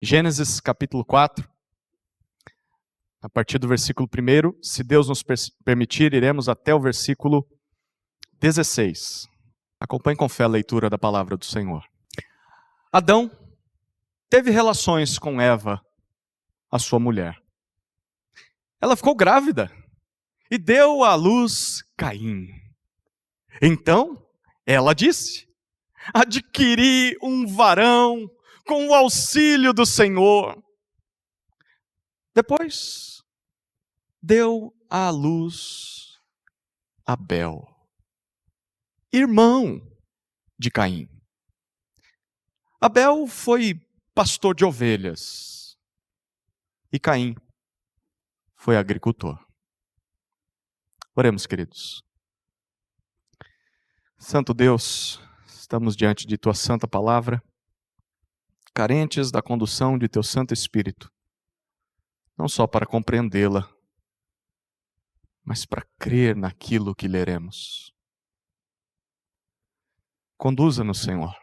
Gênesis capítulo 4, a partir do versículo 1, se Deus nos permitir, iremos até o versículo 16. Acompanhe com fé a leitura da palavra do Senhor. Adão teve relações com Eva, a sua mulher. Ela ficou grávida e deu à luz Caim. Então, ela disse: adquiri um varão com o auxílio do Senhor. Depois, deu à luz Abel, irmão de Caim. Abel foi pastor de ovelhas e Caim foi agricultor. Oremos, queridos. Santo Deus, estamos diante de Tua santa palavra, carentes da condução de Teu Santo Espírito, não só para compreendê-la, mas para crer naquilo que leremos. Conduza-nos, Senhor,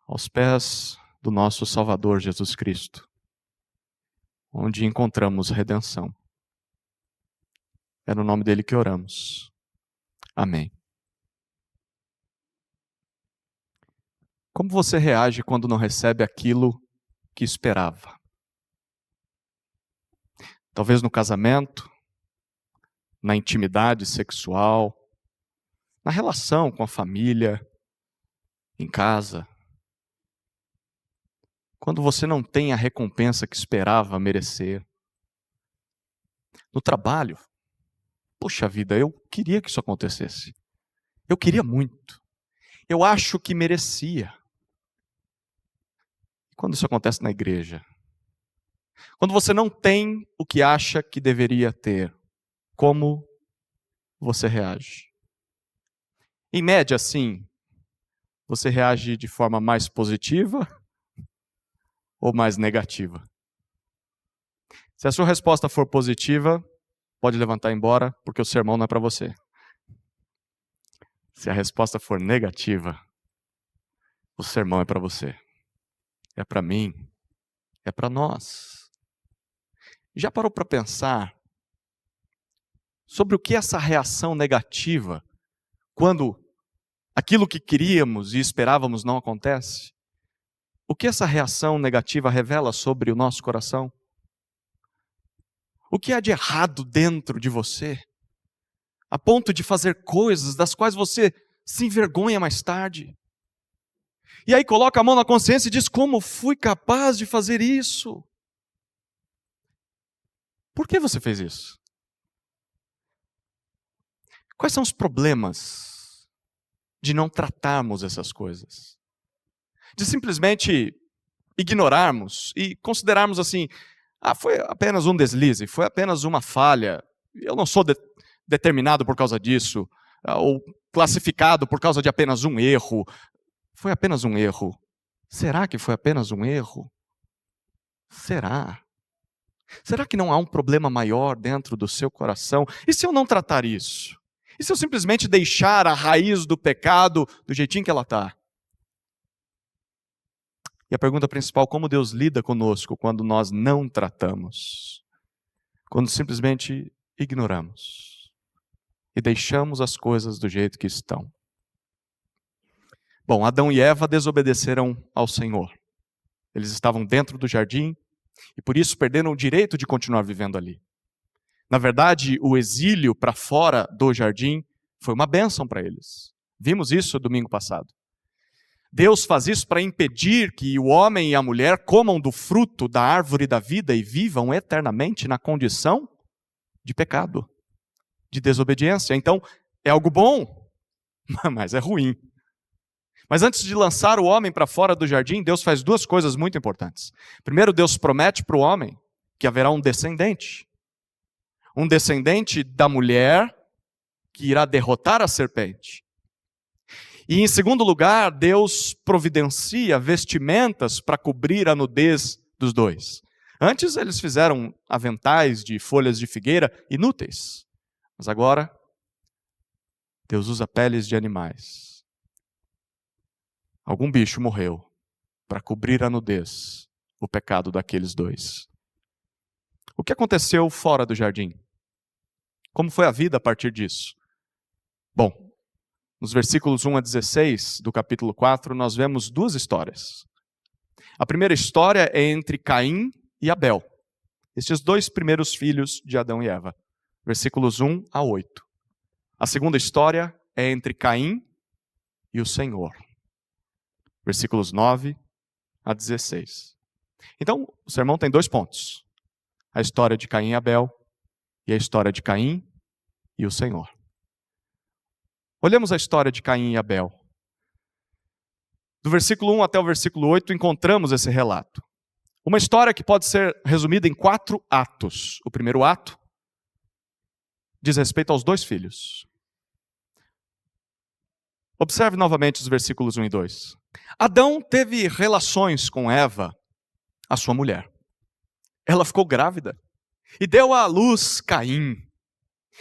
aos pés do nosso Salvador Jesus Cristo, onde encontramos redenção. É no nome dele que oramos. Amém. Como você reage quando não recebe aquilo que esperava? Talvez no casamento, na intimidade sexual, na relação com a família, em casa. Quando você não tem a recompensa que esperava merecer. No trabalho, poxa vida, eu queria que isso acontecesse. Eu queria muito. Eu acho que merecia. E quando isso acontece na igreja? Quando você não tem o que acha que deveria ter, como você reage? Em média, sim, você reage de forma mais positiva ou mais negativa? Se a sua resposta for positiva, pode levantar e ir embora, porque o sermão não é para você. Se a resposta for negativa, o sermão é para você. É para mim. É para nós. Já parou para pensar sobre o que essa reação negativa, quando aquilo que queríamos e esperávamos não acontece? O que essa reação negativa revela sobre o nosso coração? O que há de errado dentro de você, a ponto de fazer coisas das quais você se envergonha mais tarde? E aí coloca a mão na consciência e diz: como fui capaz de fazer isso? Por que você fez isso? Quais são os problemas de não tratarmos essas coisas? De simplesmente ignorarmos e considerarmos assim: foi apenas um deslize, foi apenas uma falha, eu não sou determinado por causa disso, ou classificado por causa de apenas um erro. Foi apenas um erro. Será que foi apenas um erro? Será? Será que não há um problema maior dentro do seu coração? E se eu não tratar isso? E se eu simplesmente deixar a raiz do pecado do jeitinho que ela está? E a pergunta principal: como Deus lida conosco quando nós não tratamos? Quando simplesmente ignoramos e deixamos as coisas do jeito que estão? Bom, Adão e Eva desobedeceram ao Senhor. Eles estavam dentro do jardim e por isso perderam o direito de continuar vivendo ali. Na verdade, o exílio para fora do jardim foi uma bênção para eles. Vimos isso domingo passado. Deus faz isso para impedir que o homem e a mulher comam do fruto da árvore da vida e vivam eternamente na condição de pecado, de desobediência. Então, é algo bom, mas é ruim. Mas antes de lançar o homem para fora do jardim, Deus faz duas coisas muito importantes. Primeiro, Deus promete para o homem que haverá um descendente da mulher que irá derrotar a serpente. E em segundo lugar, Deus providencia vestimentas para cobrir a nudez dos dois. Antes eles fizeram aventais de folhas de figueira inúteis. Mas agora, Deus usa peles de animais. Algum bicho morreu para cobrir a nudez o pecado daqueles dois. O que aconteceu fora do jardim? Como foi a vida a partir disso? Bom, nos versículos 1 a 16 do capítulo 4, nós vemos duas histórias. A primeira história é entre Caim e Abel, estes dois primeiros filhos de Adão e Eva, versículos 1 a 8. A segunda história é entre Caim e o Senhor, versículos 9 a 16. Então, o sermão tem 2 pontos. A história de Caim e Abel e a história de Caim e o Senhor. Olhemos a história de Caim e Abel. Do versículo 1 até o versículo 8, encontramos esse relato. Uma história que pode ser resumida em 4 atos. O primeiro ato diz respeito aos 2 filhos. Observe novamente os versículos 1 e 2. Adão teve relações com Eva, a sua mulher. Ela ficou grávida e deu à luz Caim.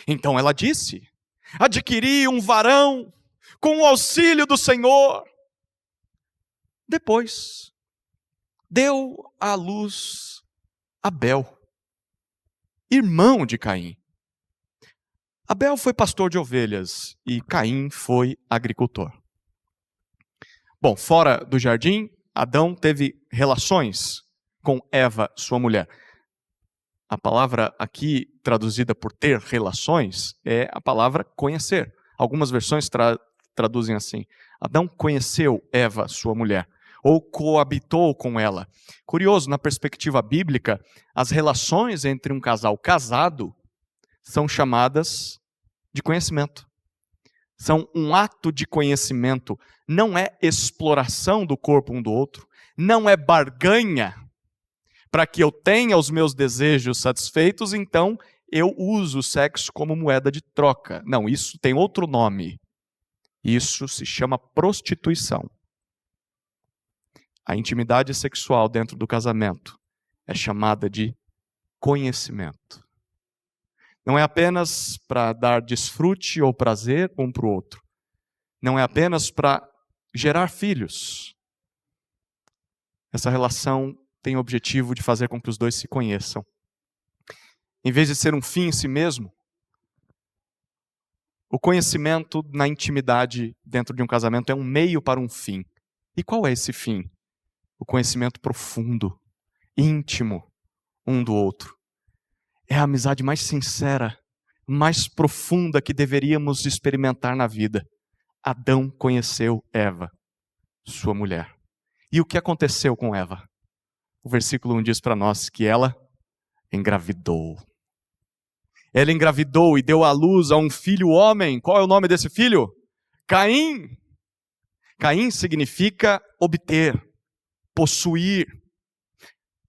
Então ela disse: adquiri um varão com o auxílio do Senhor. Depois, deu à luz Abel, irmão de Caim. Abel foi pastor de ovelhas e Caim foi agricultor. Bom, fora do jardim, Adão teve relações com Eva, sua mulher. A palavra aqui traduzida por ter relações é a palavra conhecer. Algumas versões traduzem assim: Adão conheceu Eva, sua mulher, ou coabitou com ela. Curioso, na perspectiva bíblica, as relações entre um casal casado são chamadas de conhecimento. São um ato de conhecimento. Não é exploração do corpo um do outro. Não é barganha para que eu tenha os meus desejos satisfeitos, então eu uso o sexo como moeda de troca. Não, isso tem outro nome. Isso se chama prostituição. A intimidade sexual dentro do casamento é chamada de conhecimento. Não é apenas para dar desfrute ou prazer um para o outro. Não é apenas para gerar filhos. Essa relação tem o objetivo de fazer com que os dois se conheçam. Em vez de ser um fim em si mesmo, o conhecimento na intimidade dentro de um casamento é um meio para um fim. E qual é esse fim? O conhecimento profundo, íntimo, um do outro. É a amizade mais sincera, mais profunda que deveríamos experimentar na vida. Adão conheceu Eva, sua mulher. E o que aconteceu com Eva? O versículo 1 diz para nós que ela engravidou. Ela engravidou e deu à luz a um filho homem. Qual é o nome desse filho? Caim. Caim significa obter, possuir.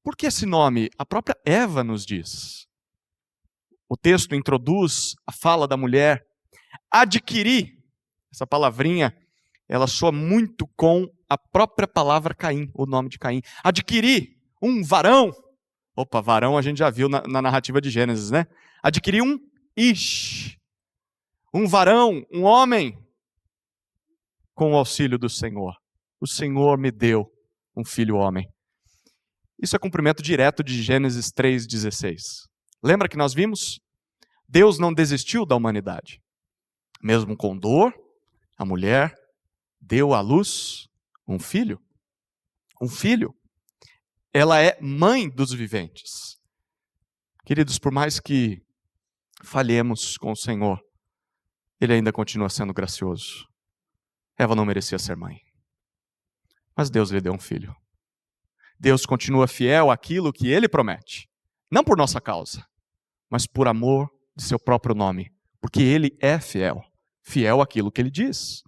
Por que esse nome? A própria Eva nos diz. O texto introduz a fala da mulher. Adquirir. Essa palavrinha, ela soa muito com a própria palavra Caim, o nome de Caim. Adquirir um varão. Opa, varão a gente já viu na narrativa de Gênesis, né? Adquirir um ish. Um varão, um homem. Com o auxílio do Senhor. O Senhor me deu um filho homem. Isso é cumprimento direto de Gênesis 3,16. Lembra que nós vimos? Deus não desistiu da humanidade. Mesmo com dor, a mulher deu à luz um filho. Um filho. Ela é mãe dos viventes. Queridos, por mais que falhemos com o Senhor, Ele ainda continua sendo gracioso. Eva não merecia ser mãe. Mas Deus lhe deu um filho. Deus continua fiel àquilo que Ele promete. Não por nossa causa, mas por amor de seu próprio nome. Porque Ele é fiel. Fiel àquilo que Ele diz.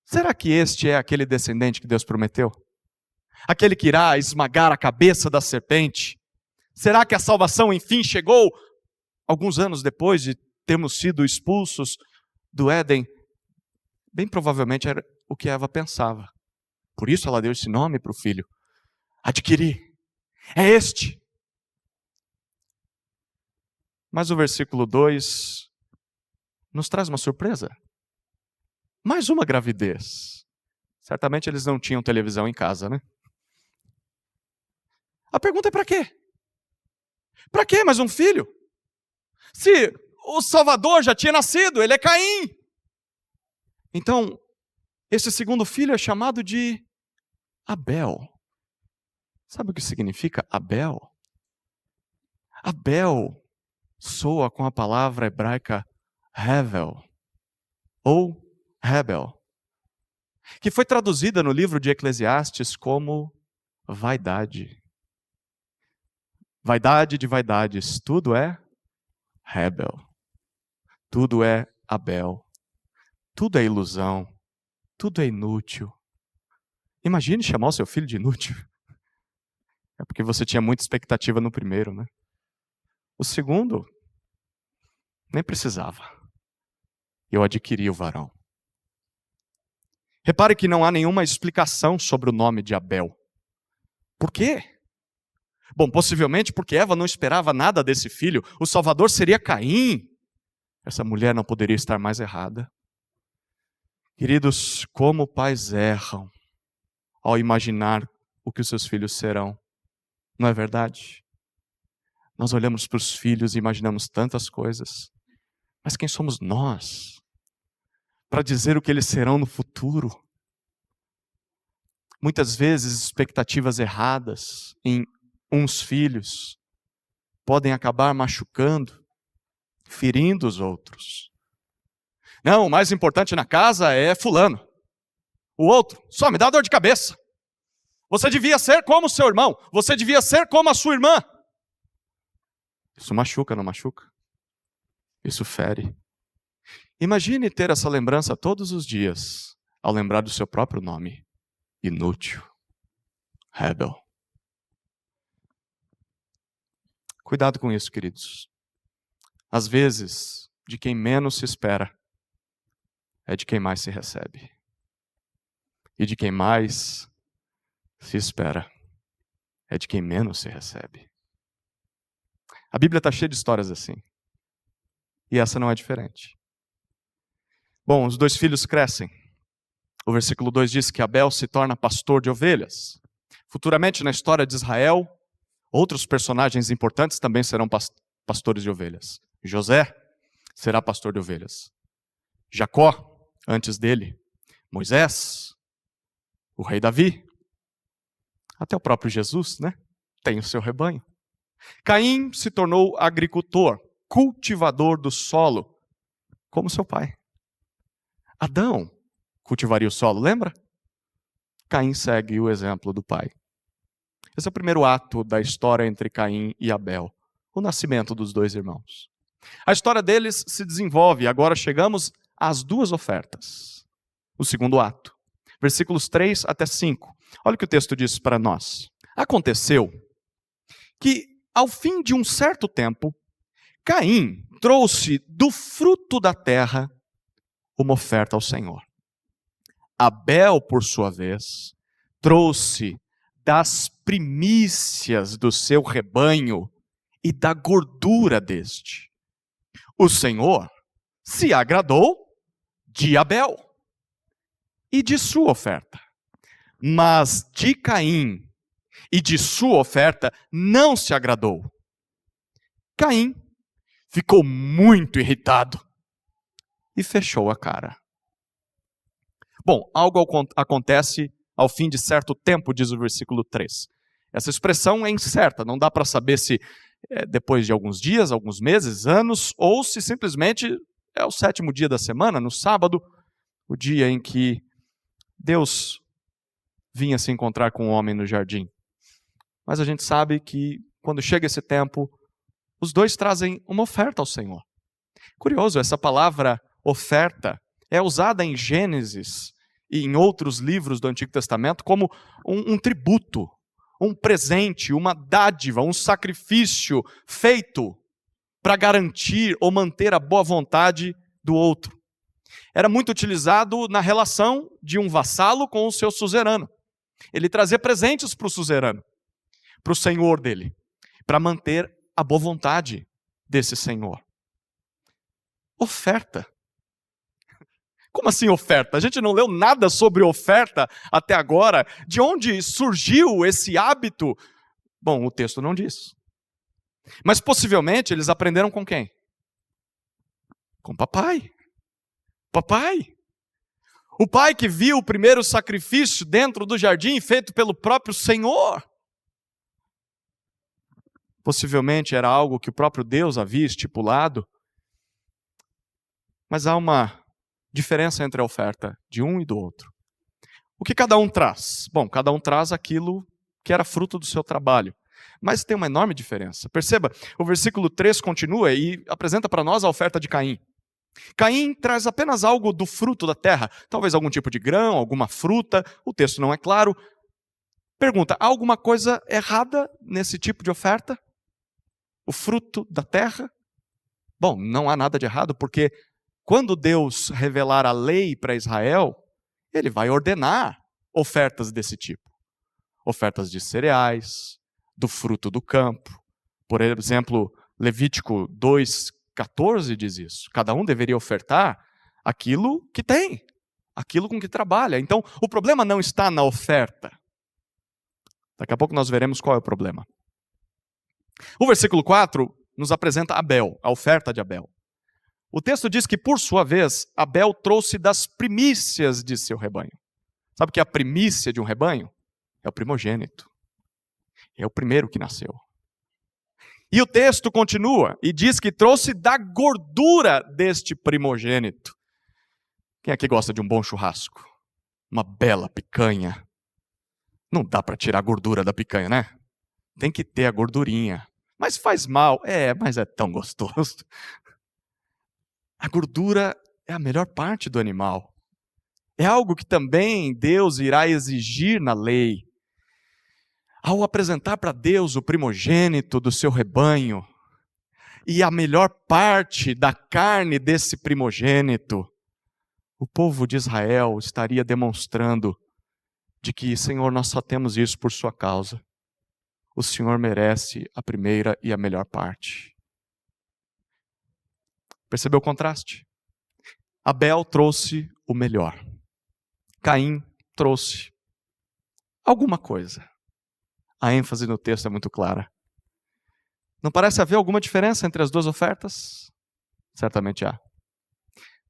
Será que este é aquele descendente que Deus prometeu? Aquele que irá esmagar a cabeça da serpente? Será que a salvação enfim chegou alguns anos depois de termos sido expulsos do Éden? Bem provavelmente era o que Eva pensava. Por isso ela deu esse nome para o filho. Adquirir. É este. Mas o versículo 2 nos traz uma surpresa. Mais uma gravidez. Certamente eles não tinham televisão em casa, né? A pergunta é para quê? Para quê mais um filho? Se o Salvador já tinha nascido, ele é Caim. Então, esse segundo filho é chamado de Abel. Sabe o que significa Abel? Abel soa com a palavra hebraica Hevel, ou Hebel, que foi traduzida no livro de Eclesiastes como vaidade. Vaidade de vaidades, tudo é Hebel, tudo é Abel, tudo é ilusão, tudo é inútil. Imagine chamar o seu filho de inútil. É porque você tinha muita expectativa no primeiro, né? O segundo, nem precisava. Eu adquiri o varão. Repare que não há nenhuma explicação sobre o nome de Abel. Por quê? Bom, possivelmente porque Eva não esperava nada desse filho. O Salvador seria Caim. Essa mulher não poderia estar mais errada. Queridos, como pais erram ao imaginar o que os seus filhos serão. Não é verdade? Nós olhamos para os filhos e imaginamos tantas coisas. Mas quem somos nós para dizer o que eles serão no futuro? Muitas vezes, expectativas erradas em uns filhos podem acabar machucando, ferindo os outros. Não, o mais importante na casa é fulano. O outro só me dá dor de cabeça. Você devia ser como o seu irmão. Você devia ser como a sua irmã. Isso machuca, não machuca? Isso fere. Imagine ter essa lembrança todos os dias, ao lembrar do seu próprio nome. Inútil. Hebel. Cuidado com isso, queridos. Às vezes, de quem menos se espera, é de quem mais se recebe. E de quem mais se espera, é de quem menos se recebe. A Bíblia está cheia de histórias assim. E essa não é diferente. Bom, os dois filhos crescem. O versículo 2 diz que Abel se torna pastor de ovelhas. Futuramente, na história de Israel, outros personagens importantes também serão pastores de ovelhas. José será pastor de ovelhas. Jacó, antes dele. Moisés, o rei Davi. Até o próprio Jesus, né? Tem o seu rebanho. Caim se tornou agricultor, cultivador do solo, como seu pai. Adão cultivaria o solo, lembra? Caim segue o exemplo do pai. Esse é o primeiro ato da história entre Caim e Abel, o nascimento dos dois irmãos. A história deles se desenvolve, agora chegamos às duas ofertas. O segundo ato, versículos 3 até 5. Olha o que o texto diz para nós. Aconteceu que, ao fim de um certo tempo, Caim trouxe do fruto da terra uma oferta ao Senhor. Abel, por sua vez, trouxe das primícias do seu rebanho e da gordura deste. O Senhor se agradou de Abel e de sua oferta, mas de Caim e de sua oferta não se agradou. Caim ficou muito irritado e fechou a cara. Bom, algo acontece ao fim de certo tempo, diz o versículo 3. Essa expressão é incerta, não dá para saber se é depois de alguns dias, alguns meses, anos, ou se simplesmente é o sétimo dia da semana, no sábado, o dia em que Deus vinha se encontrar com o homem no jardim. Mas a gente sabe que quando chega esse tempo, os dois trazem uma oferta ao Senhor. Curioso, essa palavra oferta é usada em Gênesis e em outros livros do Antigo Testamento como um tributo, um presente, uma dádiva, um sacrifício feito para garantir ou manter a boa vontade do outro. Era muito utilizado na relação de um vassalo com o seu suzerano. Ele trazia presentes para o suzerano, para o senhor dele, para manter a boa vontade desse senhor. Oferta. Como assim oferta? A gente não leu nada sobre oferta até agora. De onde surgiu esse hábito? Bom, o texto não diz. Mas possivelmente eles aprenderam com quem? Com papai. Papai. O pai que viu o primeiro sacrifício dentro do jardim feito pelo próprio Senhor. Possivelmente era algo que o próprio Deus havia estipulado. Mas há uma diferença entre a oferta de um e do outro. O que cada um traz? Bom, cada um traz aquilo que era fruto do seu trabalho. Mas tem uma enorme diferença. Perceba, o versículo 3 continua e apresenta para nós a oferta de Caim. Caim traz apenas algo do fruto da terra, talvez algum tipo de grão, alguma fruta, o texto não é claro. Pergunta, há alguma coisa errada nesse tipo de oferta? O fruto da terra? Bom, não há nada de errado, porque quando Deus revelar a lei para Israel, ele vai ordenar ofertas desse tipo. Ofertas de cereais, do fruto do campo. Por exemplo, Levítico 2:14 diz isso. Cada um deveria ofertar aquilo que tem, aquilo com que trabalha. Então, o problema não está na oferta. Daqui a pouco nós veremos qual é o problema. O versículo 4 nos apresenta Abel, a oferta de Abel. O texto diz que, por sua vez, Abel trouxe das primícias de seu rebanho. Sabe o que é a primícia de um rebanho? É o primogênito. É o primeiro que nasceu. E o texto continua e diz que trouxe da gordura deste primogênito. Quem aqui gosta de um bom churrasco? Uma bela picanha. Não dá para tirar a gordura da picanha, né? Tem que ter a gordurinha. Mas faz mal. Mas é tão gostoso. A gordura é a melhor parte do animal. É algo que também Deus irá exigir na lei. Ao apresentar para Deus o primogênito do seu rebanho, e a melhor parte da carne desse primogênito, o povo de Israel estaria demonstrando de que, Senhor, nós só temos isso por sua causa. O Senhor merece a primeira e a melhor parte. Percebeu o contraste? Abel trouxe o melhor. Caim trouxe alguma coisa. A ênfase no texto é muito clara. Não parece haver alguma diferença entre as duas ofertas? Certamente há.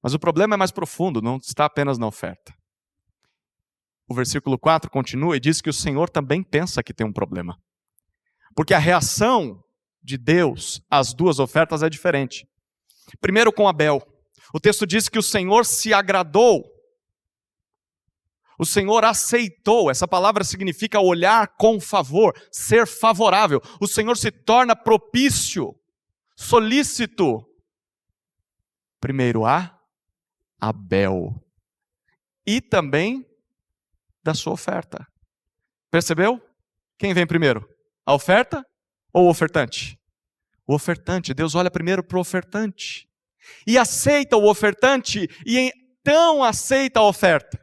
Mas o problema é mais profundo, não está apenas na oferta. O versículo 4 continua e diz que o Senhor também pensa que tem um problema. Porque a reação de Deus às duas ofertas é diferente. Primeiro com Abel. O texto diz que o Senhor se agradou. O Senhor aceitou. Essa palavra significa olhar com favor, ser favorável. O Senhor se torna propício, solícito. Primeiro a Abel. E também da sua oferta. Percebeu? Quem vem primeiro? A oferta ou o ofertante? O ofertante. Deus olha primeiro para o ofertante. E aceita o ofertante e então aceita a oferta.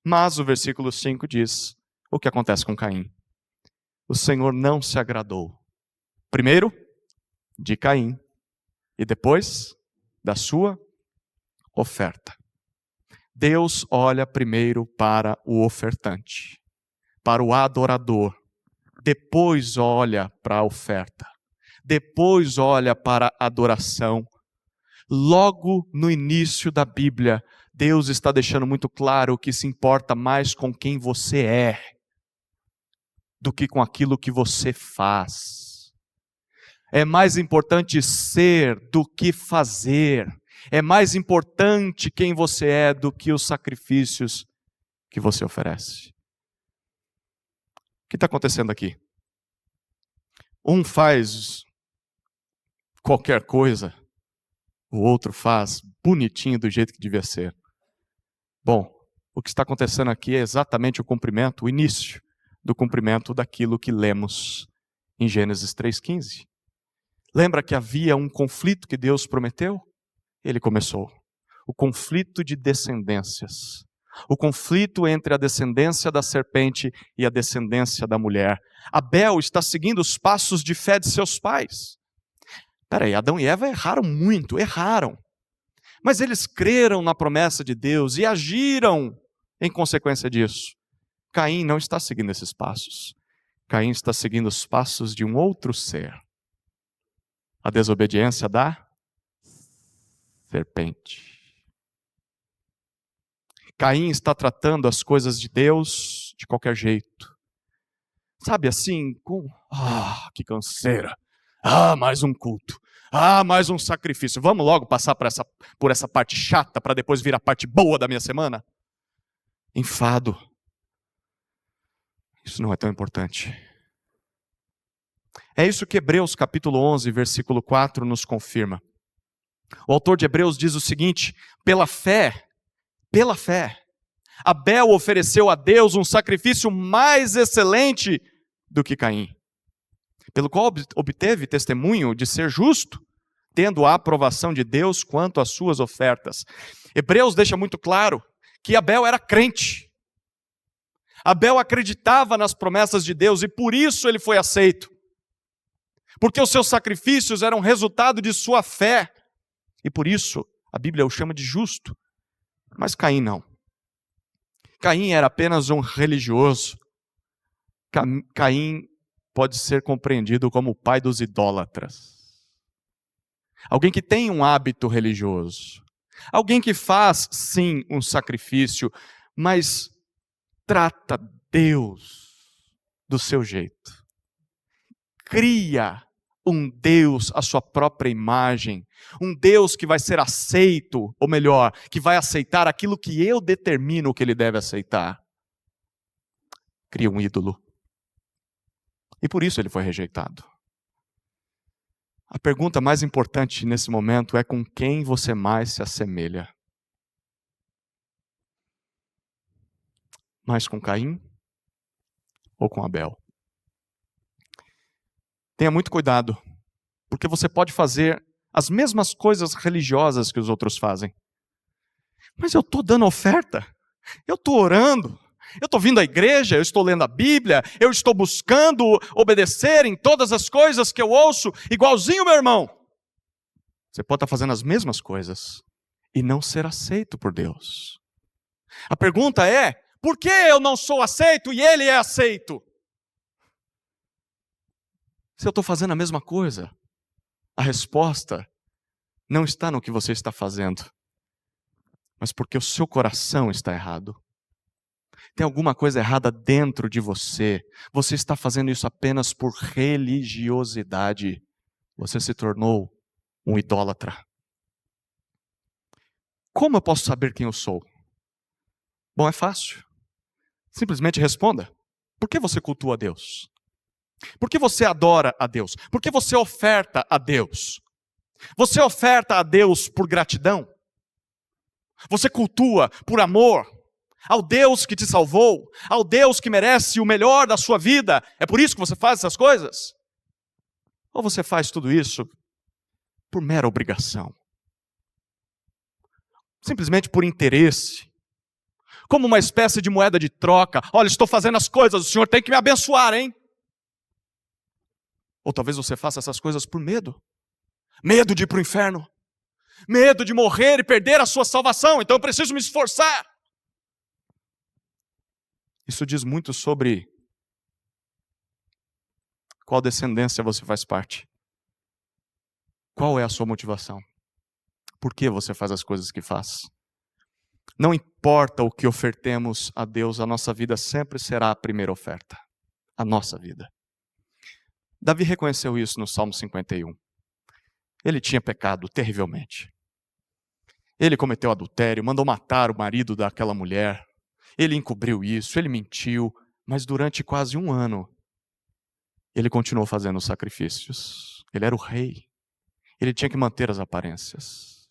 Mas o versículo 5 diz o que acontece com Caim. O Senhor não se agradou. Primeiro, de Caim. E depois, da sua oferta. Deus olha primeiro para o ofertante, para o adorador. Depois olha para a oferta. Depois olha para a adoração. Logo no início da Bíblia, Deus está deixando muito claro que se importa mais com quem você é do que com aquilo que você faz. É mais importante ser do que fazer. É mais importante quem você é do que os sacrifícios que você oferece. O que está acontecendo aqui? Um faz qualquer coisa, o outro faz bonitinho do jeito que devia ser. Bom, o que está acontecendo aqui é exatamente o cumprimento, o início do cumprimento daquilo que lemos em Gênesis 3:15. Lembra que havia um conflito que Deus prometeu? Ele começou. O conflito de descendências. O conflito entre a descendência da serpente e a descendência da mulher. Abel está seguindo os passos de fé de seus pais. Peraí, Adão e Eva erraram muito, erraram. Mas eles creram na promessa de Deus e agiram em consequência disso. Caim não está seguindo esses passos. Caim está seguindo os passos de um outro ser. A desobediência da serpente. Caim está tratando as coisas de Deus de qualquer jeito. Sabe assim, que canseira. Mais um culto. Mais um sacrifício. Vamos logo passar por essa parte chata para depois vir a parte boa da minha semana? Enfado. Isso não é tão importante. É isso que Hebreus capítulo 11, versículo 4 nos confirma. O autor de Hebreus diz o seguinte: pela fé, Abel ofereceu a Deus um sacrifício mais excelente do que Caim, pelo qual obteve testemunho de ser justo, tendo a aprovação de Deus quanto às suas ofertas. Hebreus deixa muito claro que Abel era crente. Abel acreditava nas promessas de Deus e por isso ele foi aceito. Porque os seus sacrifícios eram resultado de sua fé. E por isso a Bíblia o chama de justo. Mas Caim não. Caim era apenas um religioso. Caim pode ser compreendido como o pai dos idólatras. Alguém que tem um hábito religioso. Alguém que faz, sim, um sacrifício, mas trata Deus do seu jeito. Cria um Deus à sua própria imagem. Um Deus que vai ser aceito, ou melhor, que vai aceitar aquilo que eu determino que ele deve aceitar. Cria um ídolo. E por isso ele foi rejeitado. A pergunta mais importante nesse momento é: com quem você mais se assemelha? Mais com Caim ou com Abel? Tenha muito cuidado, porque você pode fazer as mesmas coisas religiosas que os outros fazem. Mas eu estou dando oferta, eu estou orando, eu estou vindo à igreja, eu estou lendo a Bíblia, eu estou buscando obedecer em todas as coisas que eu ouço, igualzinho meu irmão. Você pode estar fazendo as mesmas coisas e não ser aceito por Deus. A pergunta é: por que eu não sou aceito e ele é aceito? Se eu estou fazendo a mesma coisa, a resposta não está no que você está fazendo, mas porque o seu coração está errado. Tem alguma coisa errada dentro de você. Você está fazendo isso apenas por religiosidade. Você se tornou um idólatra. Como eu posso saber quem eu sou? Bom, é fácil. Simplesmente responda: por que você cultua a Deus? Por que você adora a Deus? Por que você oferta a Deus? Você oferta a Deus por gratidão? Você cultua por amor ao Deus que te salvou? Ao Deus que merece o melhor da sua vida? É por isso que você faz essas coisas? Ou você faz tudo isso por mera obrigação? Simplesmente por interesse? Como uma espécie de moeda de troca. Olha, estou fazendo as coisas, o Senhor tem que me abençoar, hein? Ou talvez você faça essas coisas por medo. Medo de ir para o inferno. Medo de morrer e perder a sua salvação. Então eu preciso me esforçar. Isso diz muito sobre qual descendência você faz parte. Qual é a sua motivação? Por que você faz as coisas que faz? Não importa o que ofertemos a Deus, a nossa vida sempre será a primeira oferta. A nossa vida. Davi reconheceu isso no Salmo 51. Ele tinha pecado terrivelmente. Ele cometeu adultério, mandou matar o marido daquela mulher. Ele encobriu isso, ele mentiu, mas durante quase um ano, ele continuou fazendo sacrifícios. Ele era o rei. Ele tinha que manter as aparências.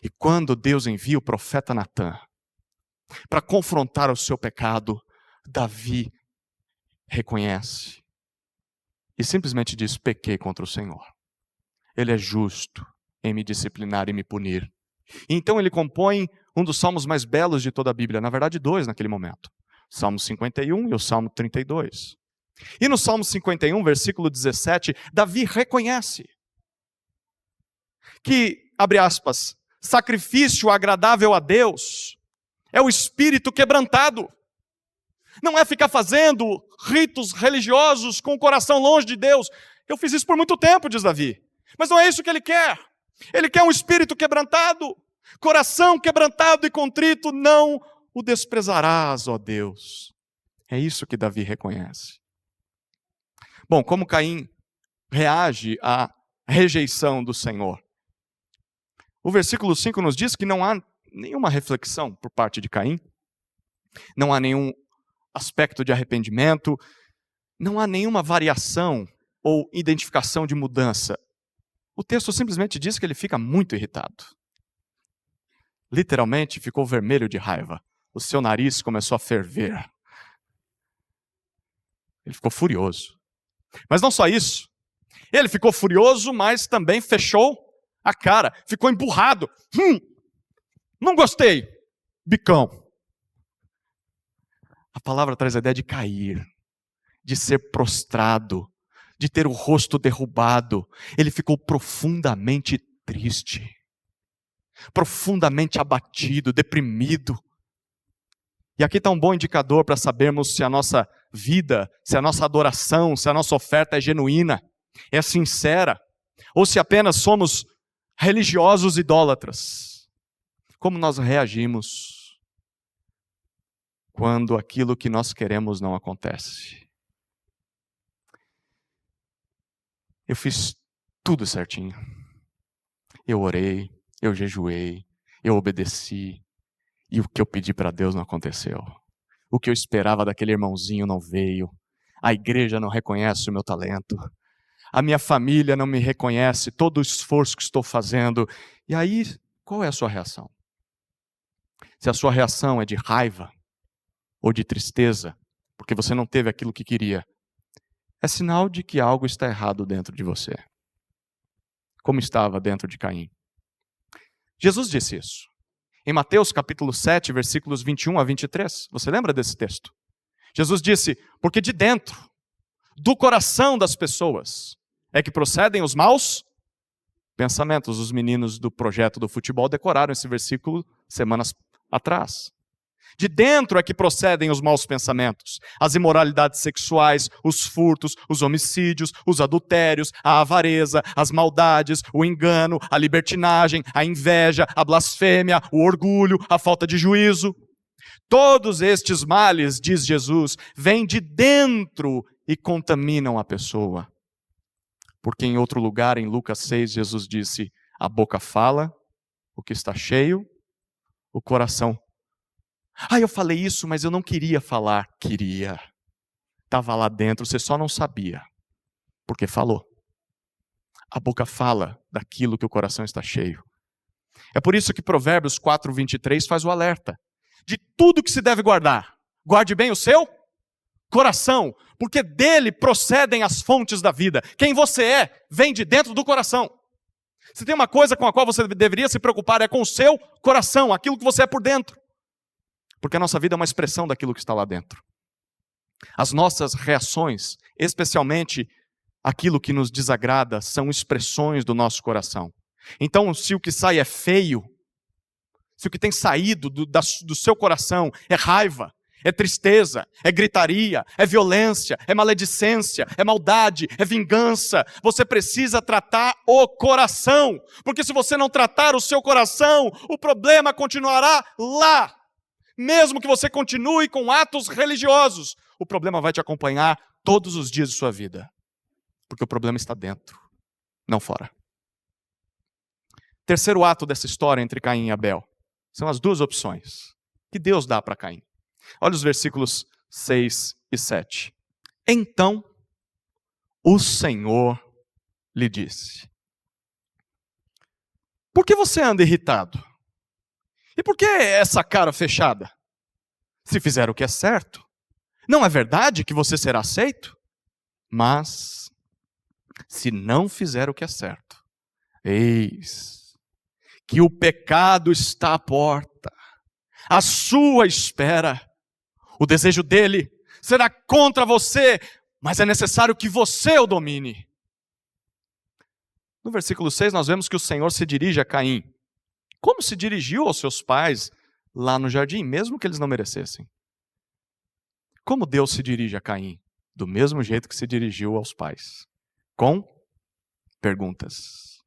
E quando Deus envia o profeta Natã para confrontar o seu pecado, Davi reconhece e simplesmente diz: pequei contra o Senhor. Ele é justo em me disciplinar e me punir. E então ele compõe um dos salmos mais belos de toda a Bíblia, na verdade 2 naquele momento. Salmo 51 e o Salmo 32. E no Salmo 51, versículo 17, Davi reconhece que, abre aspas, sacrifício agradável a Deus é o espírito quebrantado. Não é ficar fazendo ritos religiosos com o coração longe de Deus. Eu fiz isso por muito tempo, diz Davi. Mas não é isso que ele quer. Ele quer um espírito quebrantado. Coração quebrantado e contrito, não o desprezarás, ó Deus. É isso que Davi reconhece. Bom, como Caim reage à rejeição do Senhor? O versículo 5 nos diz que não há nenhuma reflexão por parte de Caim. Não há nenhum aspecto de arrependimento. Não há nenhuma variação ou identificação de mudança. O texto simplesmente diz que ele fica muito irritado. Literalmente ficou vermelho de raiva. O seu nariz começou a ferver. Ele ficou furioso. Mas não só isso. Ele ficou furioso, mas também fechou a cara. Ficou emburrado. Não gostei. Bicão. A palavra traz a ideia de cair, de ser prostrado, de ter o rosto derrubado. Ele ficou profundamente triste, profundamente abatido, deprimido. E aqui está um bom indicador para sabermos se a nossa vida, se a nossa adoração, se a nossa oferta é genuína, é sincera, ou se apenas somos religiosos idólatras. Como nós reagimos quando aquilo que nós queremos não acontece? Eu fiz tudo certinho. Eu orei, eu jejuei, eu obedeci. E o que eu pedi para Deus não aconteceu. O que eu esperava daquele irmãozinho não veio. A igreja não reconhece o meu talento. A minha família não me reconhece todo o esforço que estou fazendo. E aí, qual é a sua reação? Se a sua reação é de raiva ou de tristeza, porque você não teve aquilo que queria, é sinal de que algo está errado dentro de você. Como estava dentro de Caim. Jesus disse isso. Em Mateus capítulo 7, versículos 21 a 23. Você lembra desse texto? Jesus disse, porque de dentro, do coração das pessoas, é que procedem os maus pensamentos. Os meninos do projeto do futebol decoraram esse versículo semanas atrás. De dentro é que procedem os maus pensamentos, as imoralidades sexuais, os furtos, os homicídios, os adultérios, a avareza, as maldades, o engano, a libertinagem, a inveja, a blasfêmia, o orgulho, a falta de juízo. Todos estes males, diz Jesus, vêm de dentro e contaminam a pessoa. Porque em outro lugar, em Lucas 6, Jesus disse, a boca fala, o que está cheio, o coração. Eu falei isso, mas eu não queria falar. Queria. Estava lá dentro, você só não sabia. Porque falou. A boca fala daquilo que o coração está cheio. É por isso que Provérbios 4, 23 faz o alerta. De tudo que se deve guardar, guarde bem o seu coração, porque dele procedem as fontes da vida. Quem você é, vem de dentro do coração. Se tem uma coisa com a qual você deveria se preocupar, é com o seu coração, aquilo que você é por dentro. Porque a nossa vida é uma expressão daquilo que está lá dentro. As nossas reações, especialmente aquilo que nos desagrada, são expressões do nosso coração. Então, se o que sai é feio, se o que tem saído do seu coração é raiva, é tristeza, é gritaria, é violência, é maledicência, é maldade, é vingança, você precisa tratar o coração. Porque se você não tratar o seu coração, o problema continuará lá. Mesmo que você continue com atos religiosos, o problema vai te acompanhar todos os dias de sua vida. Porque o problema está dentro, não fora. Terceiro ato dessa história entre Caim e Abel. São as duas opções que Deus dá para Caim. Olha os versículos 6 e 7. Então, o Senhor lhe disse: por que você anda irritado? E por que essa cara fechada? Se fizer o que é certo, não é verdade que você será aceito? Mas, se não fizer o que é certo, eis que o pecado está à porta, à sua espera. O desejo dele será contra você, mas é necessário que você o domine. No versículo 6 nós vemos que o Senhor se dirige a Caim como se dirigiu aos seus pais lá no jardim, mesmo que eles não merecessem. Como Deus se dirige a Caim? Do mesmo jeito que se dirigiu aos pais, com perguntas.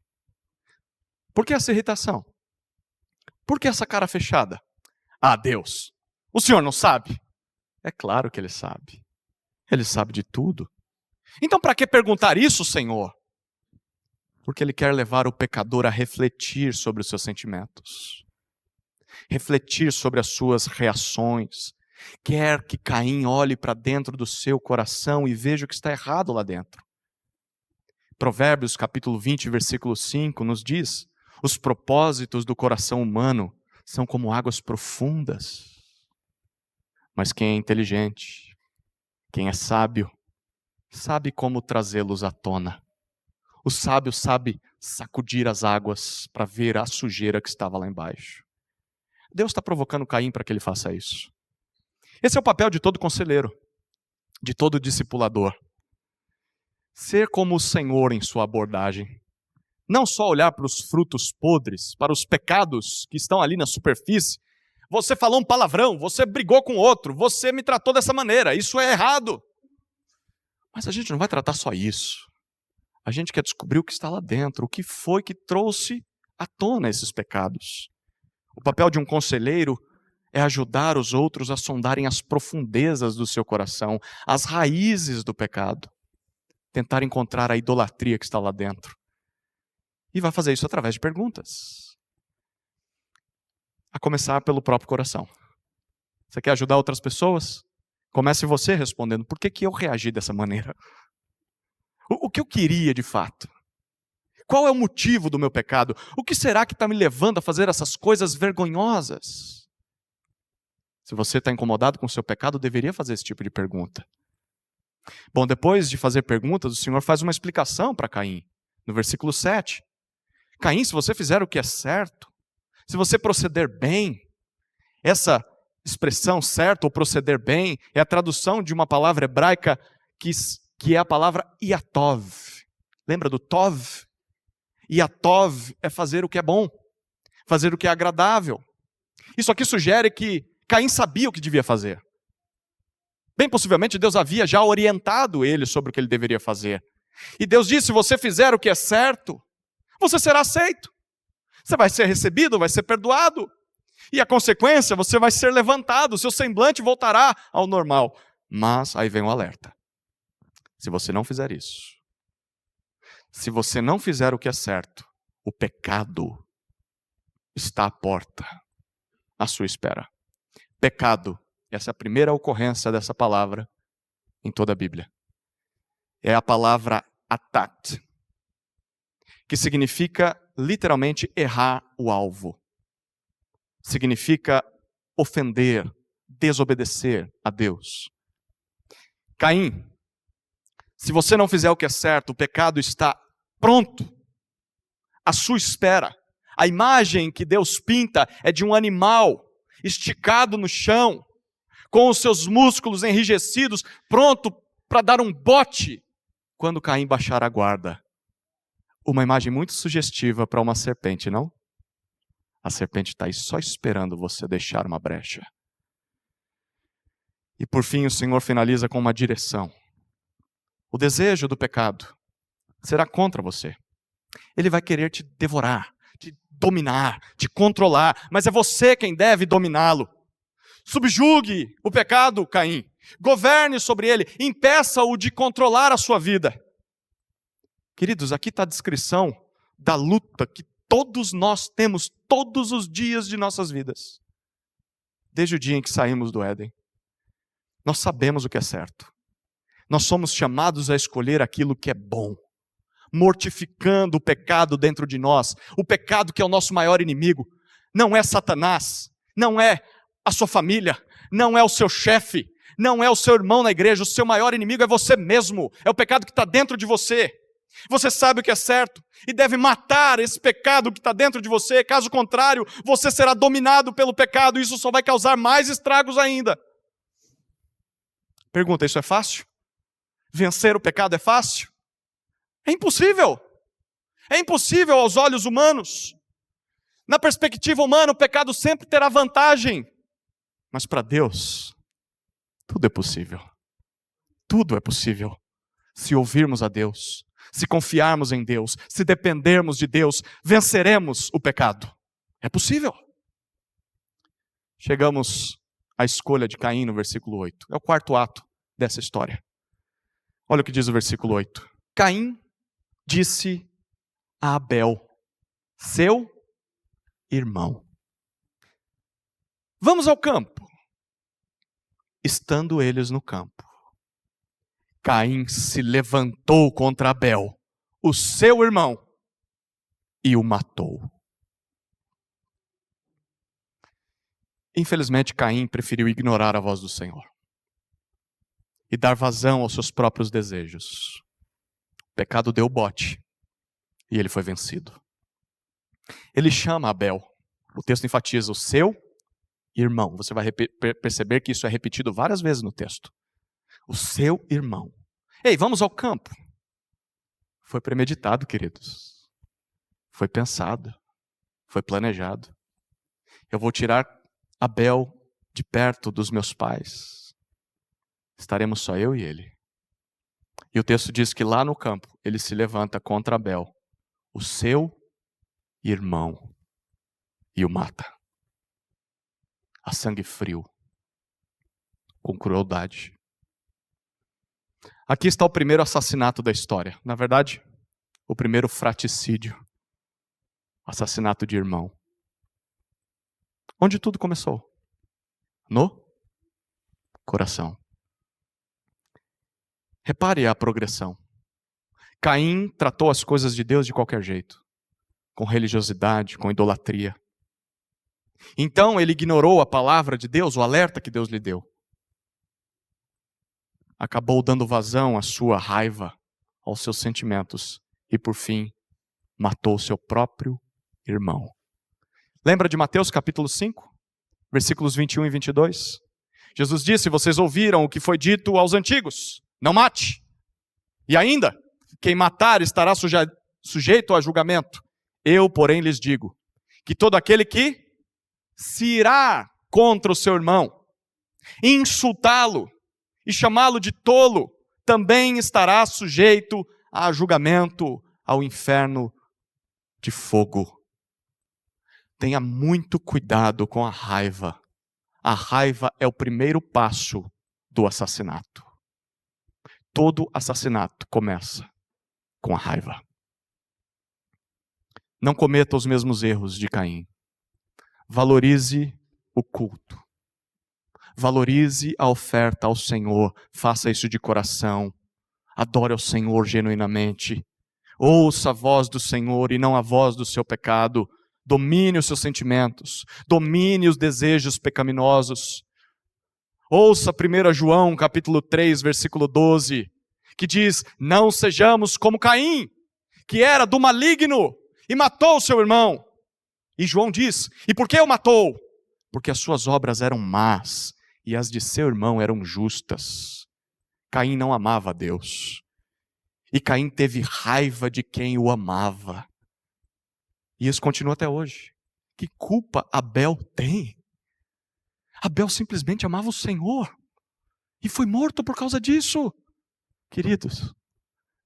Por que essa irritação? Por que essa cara fechada? Ah, Deus, o Senhor não sabe? É claro que Ele sabe. Ele sabe de tudo. Então, para que perguntar isso, Senhor? Porque Ele quer levar o pecador a refletir sobre os seus sentimentos. Refletir sobre as suas reações. Quer que Caim olhe para dentro do seu coração e veja o que está errado lá dentro. Provérbios capítulo 20, versículo 5 nos diz: os propósitos do coração humano são como águas profundas. Mas quem é inteligente, quem é sábio, sabe como trazê-los à tona. O sábio sabe sacudir as águas para ver a sujeira que estava lá embaixo. Deus está provocando Caim para que ele faça isso. Esse é o papel de todo conselheiro, de todo discipulador. Ser como o Senhor em sua abordagem. Não só olhar para os frutos podres, para os pecados que estão ali na superfície. Você falou um palavrão, você brigou com outro, você me tratou dessa maneira, isso é errado. Mas a gente não vai tratar só isso. A gente quer descobrir o que está lá dentro, o que foi que trouxe à tona esses pecados. O papel de um conselheiro é ajudar os outros a sondarem as profundezas do seu coração, as raízes do pecado. Tentar encontrar a idolatria que está lá dentro. E vai fazer isso através de perguntas. A começar pelo próprio coração. Você quer ajudar outras pessoas? Comece você respondendo, por que eu reagi dessa maneira? O que eu queria de fato? Qual é o motivo do meu pecado? O que será que está me levando a fazer essas coisas vergonhosas? Se você está incomodado com o seu pecado, deveria fazer esse tipo de pergunta. Bom, depois de fazer perguntas, o Senhor faz uma explicação para Caim. No versículo 7. Caim, se você fizer o que é certo, se você proceder bem, essa expressão certo ou proceder bem é a tradução de uma palavra hebraica que é a palavra iatov. Lembra do tov? Iatov é fazer o que é bom, fazer o que é agradável. Isso aqui sugere que Caim sabia o que devia fazer. Bem possivelmente Deus havia já orientado ele sobre o que ele deveria fazer. E Deus disse, se você fizer o que é certo, você será aceito. Você vai ser recebido, vai ser perdoado. E a consequência, você vai ser levantado, seu semblante voltará ao normal. Mas aí vem um alerta. Se você não fizer isso, se você não fizer o que é certo, o pecado está à porta, à sua espera. Pecado, essa é a primeira ocorrência dessa palavra em toda a Bíblia. É a palavra atat, que significa literalmente errar o alvo. Significa ofender, desobedecer a Deus. Caim, se você não fizer o que é certo, o pecado está pronto, à sua espera. A imagem que Deus pinta é de um animal esticado no chão, com os seus músculos enrijecidos, pronto para dar um bote quando Caim baixar a guarda. Uma imagem muito sugestiva para uma serpente, não? A serpente está aí só esperando você deixar uma brecha. E por fim o Senhor finaliza com uma direção. O desejo do pecado será contra você. Ele vai querer te devorar, te dominar, te controlar, mas é você quem deve dominá-lo. Subjugue o pecado, Caim. Governe sobre ele, impeça-o de controlar a sua vida. Queridos, aqui está a descrição da luta que todos nós temos todos os dias de nossas vidas. Desde o dia em que saímos do Éden. Nós sabemos o que é certo. Nós somos chamados a escolher aquilo que é bom. Mortificando o pecado dentro de nós. O pecado que é o nosso maior inimigo. Não é Satanás. Não é a sua família. Não é o seu chefe. Não é o seu irmão na igreja. O seu maior inimigo é você mesmo. É o pecado que está dentro de você. Você sabe o que é certo e deve matar esse pecado que está dentro de você. Caso contrário, você será dominado pelo pecado e isso só vai causar mais estragos ainda. Pergunta, isso é fácil? Vencer o pecado é fácil? É impossível. É impossível aos olhos humanos. Na perspectiva humana, o pecado sempre terá vantagem. Mas para Deus, tudo é possível. Tudo é possível. Se ouvirmos a Deus, se confiarmos em Deus, se dependermos de Deus, venceremos o pecado. É possível. Chegamos à escolha de Caim no versículo 8. É o quarto ato dessa história. Olha o que diz o versículo 8. Caim disse a Abel, seu irmão: vamos ao campo. Estando eles no campo, Caim se levantou contra Abel, o seu irmão, e o matou. Infelizmente, Caim preferiu ignorar a voz do Senhor e dar vazão aos seus próprios desejos. O pecado deu bote e ele foi vencido. Ele chama Abel. O texto enfatiza o seu irmão. Você vai perceber que isso é repetido várias vezes no texto. O seu irmão. Ei, vamos ao campo. Foi premeditado, queridos. Foi pensado. Foi planejado. Eu vou tirar Abel de perto dos meus pais. Estaremos só eu e ele. E o texto diz que lá no campo, ele se levanta contra Abel, o seu irmão, e o mata. A sangue frio, com crueldade. Aqui está o primeiro assassinato da história. Na verdade, o primeiro fratricídio. Assassinato de irmão. Onde tudo começou? No coração. Repare a progressão. Caim tratou as coisas de Deus de qualquer jeito. Com religiosidade, com idolatria. Então ele ignorou a palavra de Deus, o alerta que Deus lhe deu. Acabou dando vazão à sua raiva, aos seus sentimentos. E por fim, matou seu próprio irmão. Lembra de Mateus capítulo 5? Versículos 21 e 22? Jesus disse, vocês ouviram o que foi dito aos antigos. Não mate. E ainda, quem matar estará sujeito a julgamento. Eu, porém, lhes digo, que todo aquele que se irá contra o seu irmão, insultá-lo e chamá-lo de tolo, também estará sujeito a julgamento, ao inferno de fogo. Tenha muito cuidado com a raiva. A raiva é o primeiro passo do assassinato. Todo assassinato começa com a raiva. Não cometa os mesmos erros de Caim. Valorize o culto. Valorize a oferta ao Senhor. Faça isso de coração. Adore ao Senhor genuinamente. Ouça a voz do Senhor e não a voz do seu pecado. Domine os seus sentimentos. Domine os desejos pecaminosos. Ouça 1 João capítulo 3, versículo 12, que diz, não sejamos como Caim, que era do maligno e matou o seu irmão. E João diz, e por que o matou? Porque as suas obras eram más e as de seu irmão eram justas. Caim não amava a Deus. E Caim teve raiva de quem o amava. E isso continua até hoje. Que culpa Abel tem? Abel simplesmente amava o Senhor. E foi morto por causa disso. Queridos,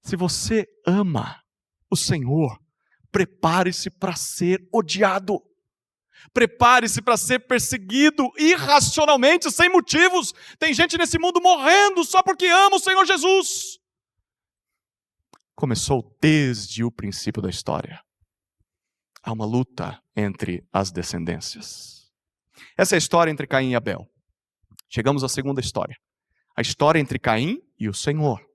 se você ama o Senhor, prepare-se para ser odiado. Prepare-se para ser perseguido irracionalmente, sem motivos. Tem gente nesse mundo morrendo só porque ama o Senhor Jesus. Começou desde o princípio da história. Há uma luta entre as descendências. Essa é a história entre Caim e Abel. Chegamos à segunda história. A história entre Caim e o Senhor.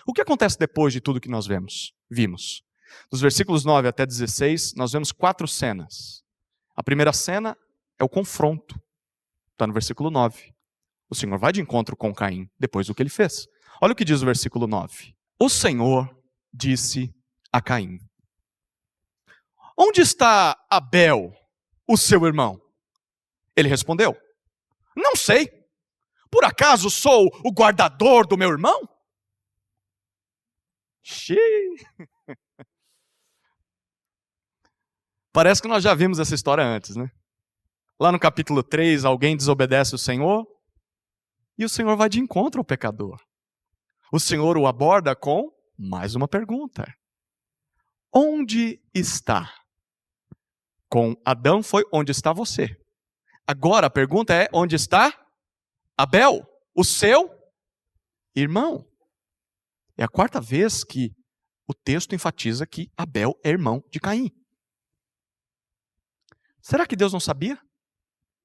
O que acontece depois de tudo que nós vimos? Dos versículos 9 até 16, nós vemos 4 cenas. A primeira cena é o confronto. Está no versículo 9. O Senhor vai de encontro com Caim, depois do que ele fez. Olha o que diz o versículo 9. O Senhor disse a Caim, onde está Abel, o seu irmão? Ele respondeu, não sei. Por acaso sou o guardador do meu irmão? Xiii. Parece que nós já vimos essa história antes, né? Lá no capítulo 3, alguém desobedece o Senhor e o Senhor vai de encontro ao pecador. O Senhor o aborda com mais uma pergunta. Onde está? Com Adão foi onde está você. Agora a pergunta é, onde está Abel, o seu irmão? É a quarta vez que o texto enfatiza que Abel é irmão de Caim. Será que Deus não sabia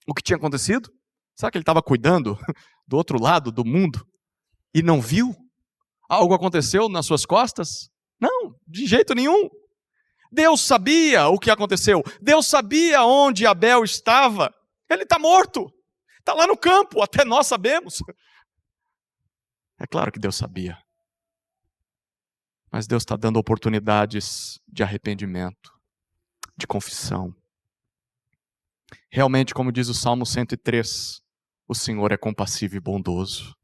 o que tinha acontecido? Será que ele estava cuidando do outro lado do mundo e não viu? Algo aconteceu nas suas costas? Não, de jeito nenhum. Deus sabia o que aconteceu. Deus sabia onde Abel estava. Ele está morto. Está lá no campo, até nós sabemos. É claro que Deus sabia. Mas Deus está dando oportunidades de arrependimento, de confissão. Realmente, como diz o Salmo 103, o Senhor é compassivo e bondoso,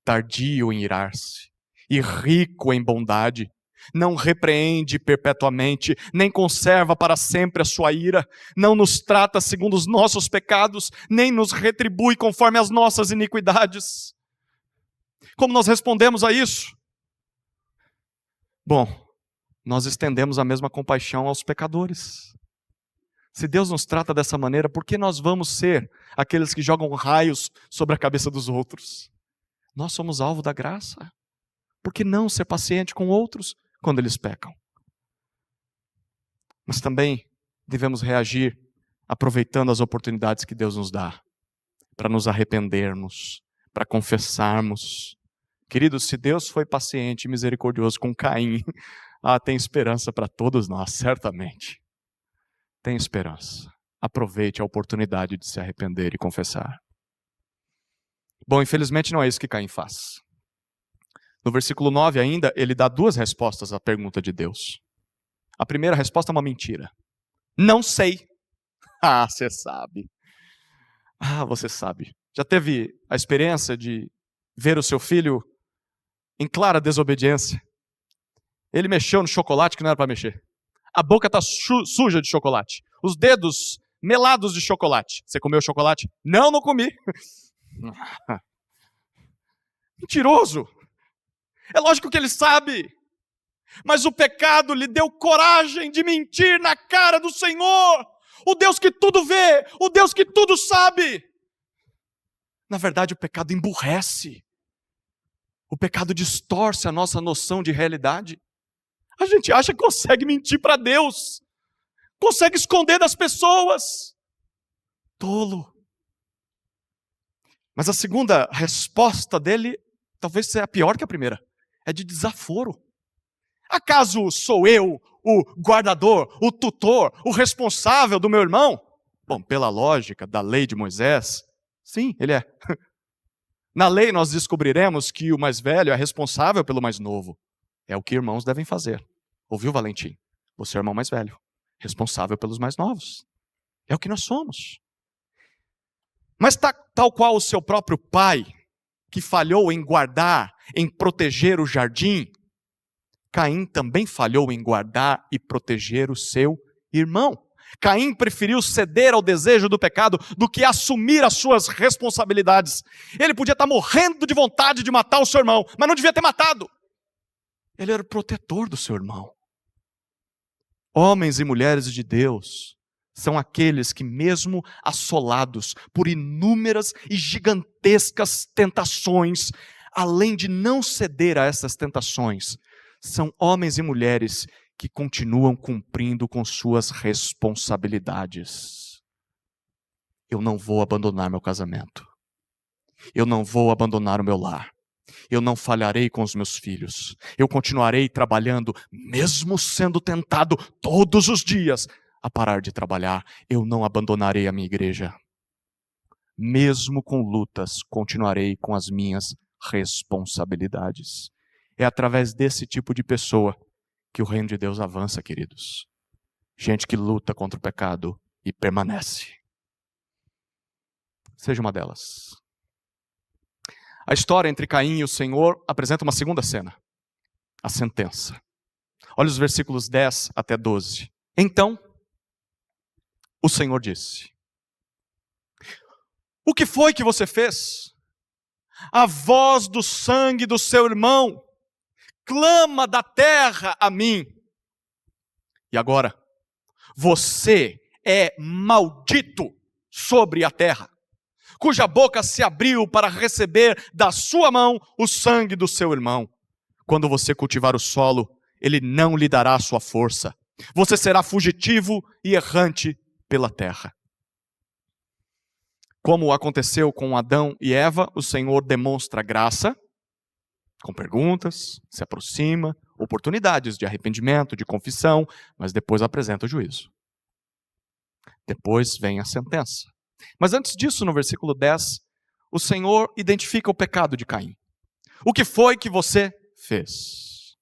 tardio em irar-se e rico em bondade. Não repreende perpetuamente, nem conserva para sempre a sua ira, não nos trata segundo os nossos pecados, nem nos retribui conforme as nossas iniquidades. Como nós respondemos a isso? Bom, nós estendemos a mesma compaixão aos pecadores. Se Deus nos trata dessa maneira, por que nós vamos ser aqueles que jogam raios sobre a cabeça dos outros? Nós somos alvo da graça. Por que não ser paciente com outros quando eles pecam? Mas também devemos reagir aproveitando as oportunidades que Deus nos dá para nos arrependermos, para confessarmos. Queridos, se Deus foi paciente e misericordioso com Caim, tem esperança para todos nós, certamente. Tem esperança. Aproveite a oportunidade de se arrepender e confessar. Bom, infelizmente não é isso que Caim faz. No versículo 9 ainda, ele dá duas respostas à pergunta de Deus. A primeira resposta é uma mentira. Não sei. Você sabe. Você sabe. Já teve a experiência de ver o seu filho em clara desobediência? Ele mexeu no chocolate que não era para mexer. A boca está suja de chocolate. Os dedos melados de chocolate. Você comeu chocolate? Não comi. Mentiroso. É lógico que ele sabe. Mas o pecado lhe deu coragem de mentir na cara do Senhor. O Deus que tudo vê. O Deus que tudo sabe. Na verdade, o pecado emburrece. O pecado distorce a nossa noção de realidade. A gente acha que consegue mentir para Deus. Consegue esconder das pessoas. Tolo. Mas a segunda resposta dele talvez seja pior que a primeira. É de desaforo. Acaso sou eu o guardador, o tutor, o responsável do meu irmão? Bom, pela lógica da lei de Moisés, sim, ele é. Na lei nós descobriremos que o mais velho é responsável pelo mais novo. É o que irmãos devem fazer. Ouviu, Valentim? Você é o irmão mais velho, responsável pelos mais novos. É o que nós somos. Mas tal qual o seu próprio pai, que falhou em guardar, em proteger o jardim, Caim também falhou em guardar e proteger o seu irmão. Caim preferiu ceder ao desejo do pecado do que assumir as suas responsabilidades. Ele podia estar morrendo de vontade de matar o seu irmão, mas não devia ter matado. Ele era o protetor do seu irmão. Homens e mulheres de Deus são aqueles que, mesmo assolados por inúmeras e gigantescas tentações, além de não ceder a essas tentações, são homens e mulheres que continuam cumprindo com suas responsabilidades. Eu não vou abandonar meu casamento. Eu não vou abandonar o meu lar. Eu não falharei com os meus filhos. Eu continuarei trabalhando, mesmo sendo tentado todos os dias a parar de trabalhar. Eu não abandonarei a minha igreja. Mesmo com lutas, continuarei com as minhas responsabilidades. É através desse tipo de pessoa que o reino de Deus avança, queridos. Gente que luta contra o pecado e permanece. Seja uma delas. A história entre Caim e o Senhor apresenta uma segunda cena. A sentença. Olha os versículos 10 até 12. Então, o Senhor disse: o que foi que você fez? A voz do sangue do seu irmão clama da terra a mim. E agora, você é maldito sobre a terra, cuja boca se abriu para receber da sua mão o sangue do seu irmão. Quando você cultivar o solo, ele não lhe dará sua força. Você será fugitivo e errante pela terra. Como aconteceu com Adão e Eva, o Senhor demonstra graça, com perguntas, se aproxima, oportunidades de arrependimento, de confissão, mas depois apresenta o juízo. Depois vem a sentença. Mas antes disso, no versículo 10, o Senhor identifica o pecado de Caim. O que foi que você fez?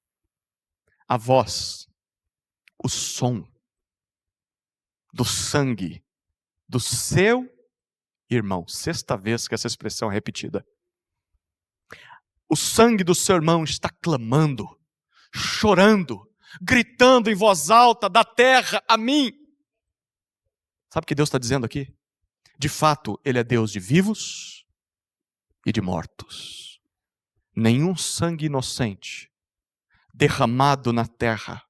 A voz, o som do sangue do seu irmão. Sexta vez que essa expressão é repetida. O sangue do seu irmão está clamando, chorando, gritando em voz alta da terra a mim. Sabe o que Deus está dizendo aqui? De fato, Ele é Deus de vivos e de mortos. Nenhum sangue inocente derramado na terra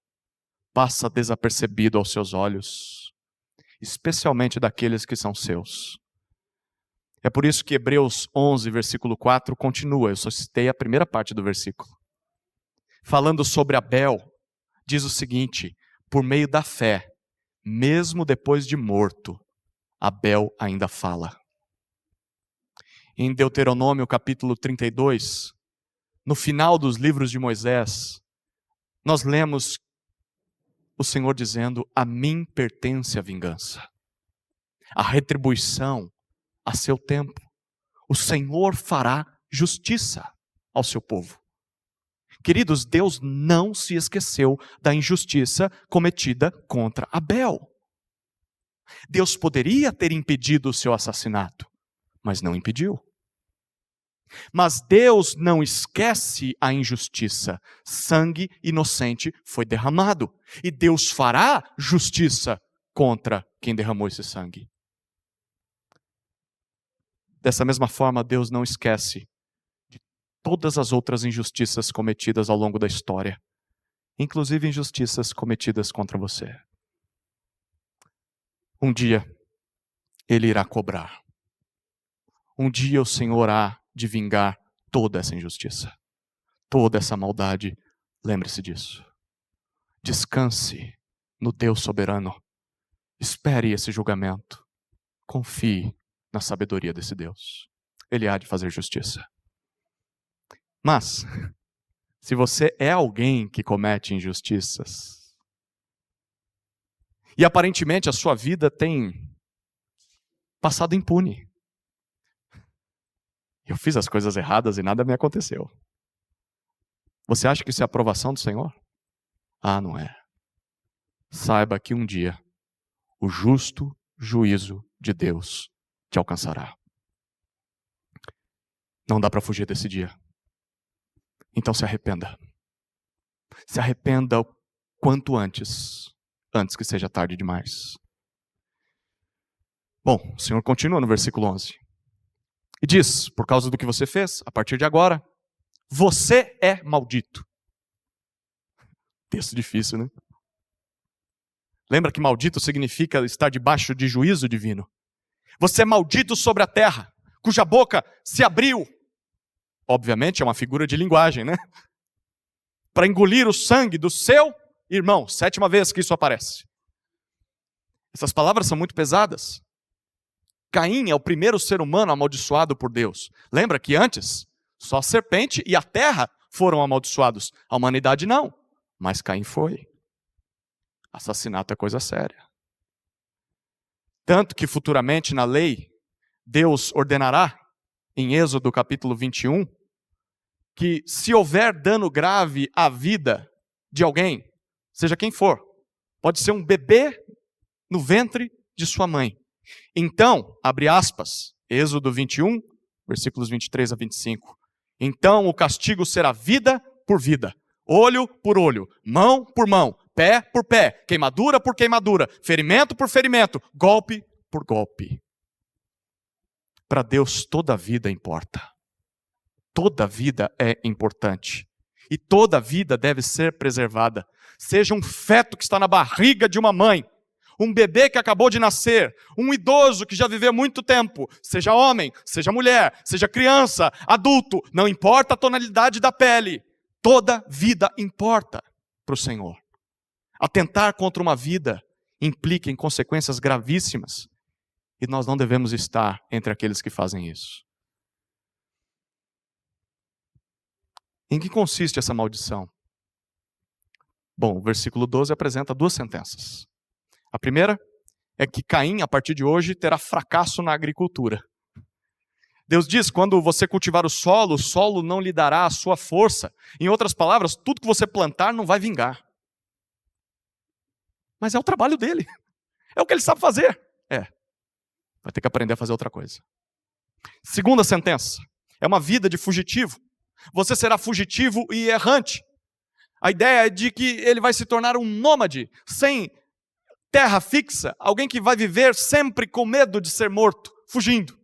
passa desapercebido aos seus olhos, especialmente daqueles que são seus. É por isso que Hebreus 11, versículo 4, continua. Eu só citei a primeira parte do versículo. Falando sobre Abel, diz o seguinte: por meio da fé, mesmo depois de morto, Abel ainda fala. Em Deuteronômio capítulo 32, no final dos livros de Moisés, nós lemos o Senhor dizendo: a mim pertence a vingança, a retribuição a seu tempo. O Senhor fará justiça ao seu povo. Queridos, Deus não se esqueceu da injustiça cometida contra Abel. Deus poderia ter impedido o seu assassinato, mas não impediu. Mas Deus não esquece a injustiça. Sangue inocente foi derramado. E Deus fará justiça contra quem derramou esse sangue. Dessa mesma forma, Deus não esquece de todas as outras injustiças cometidas ao longo da história, inclusive injustiças cometidas contra você. Um dia, Ele irá cobrar. Um dia o Senhor há de vingar toda essa injustiça, toda essa maldade. Lembre-se disso. Descanse no Deus soberano. Espere esse julgamento. Confie na sabedoria desse Deus. Ele há de fazer justiça. Mas, se você é alguém que comete injustiças, e aparentemente a sua vida tem passado impune, eu fiz as coisas erradas e nada me aconteceu. Você acha que isso é aprovação do Senhor? Ah, não é. Saiba que um dia o justo juízo de Deus te alcançará. Não dá para fugir desse dia. Então se arrependa. Se arrependa o quanto antes que seja tarde demais. Bom, o Senhor continua no versículo 11. E diz: por causa do que você fez, a partir de agora, você é maldito. Texto difícil, né? Lembra que maldito significa estar debaixo de juízo divino. Você é maldito sobre a terra, cuja boca se abriu. Obviamente é uma figura de linguagem, né? Para engolir o sangue do seu irmão. 7ª vez que isso aparece. Essas palavras são muito pesadas. Caim é o primeiro ser humano amaldiçoado por Deus. Lembra que antes, só a serpente e a terra foram amaldiçoados. A humanidade não, mas Caim foi. Assassinato é coisa séria. Tanto que futuramente na lei, Deus ordenará, em Êxodo capítulo 21, que se houver dano grave à vida de alguém, seja quem for, pode ser um bebê no ventre de sua mãe. Então, abre aspas, Êxodo 21, versículos 23 a 25. Então o castigo será vida por vida, olho por olho, mão por mão, pé por pé, queimadura por queimadura, ferimento por ferimento, golpe por golpe. Para Deus, toda vida importa. Toda vida é importante. E toda vida deve ser preservada. Seja um feto que está na barriga de uma mãe, um bebê que acabou de nascer, um idoso que já viveu muito tempo, seja homem, seja mulher, seja criança, adulto, não importa a tonalidade da pele, toda vida importa para o Senhor. Atentar contra uma vida implica em consequências gravíssimas e nós não devemos estar entre aqueles que fazem isso. Em que consiste essa maldição? Bom, o versículo 12 apresenta duas sentenças. A primeira é que Caim, a partir de hoje, terá fracasso na agricultura. Deus diz, quando você cultivar o solo não lhe dará a sua força. Em outras palavras, tudo que você plantar não vai vingar. Mas é o trabalho dele. É o que ele sabe fazer. Vai ter que aprender a fazer outra coisa. Segunda sentença, é uma vida de fugitivo. Você será fugitivo e errante. A ideia é de que ele vai se tornar um nômade, sem terra fixa, alguém que vai viver sempre com medo de ser morto, fugindo.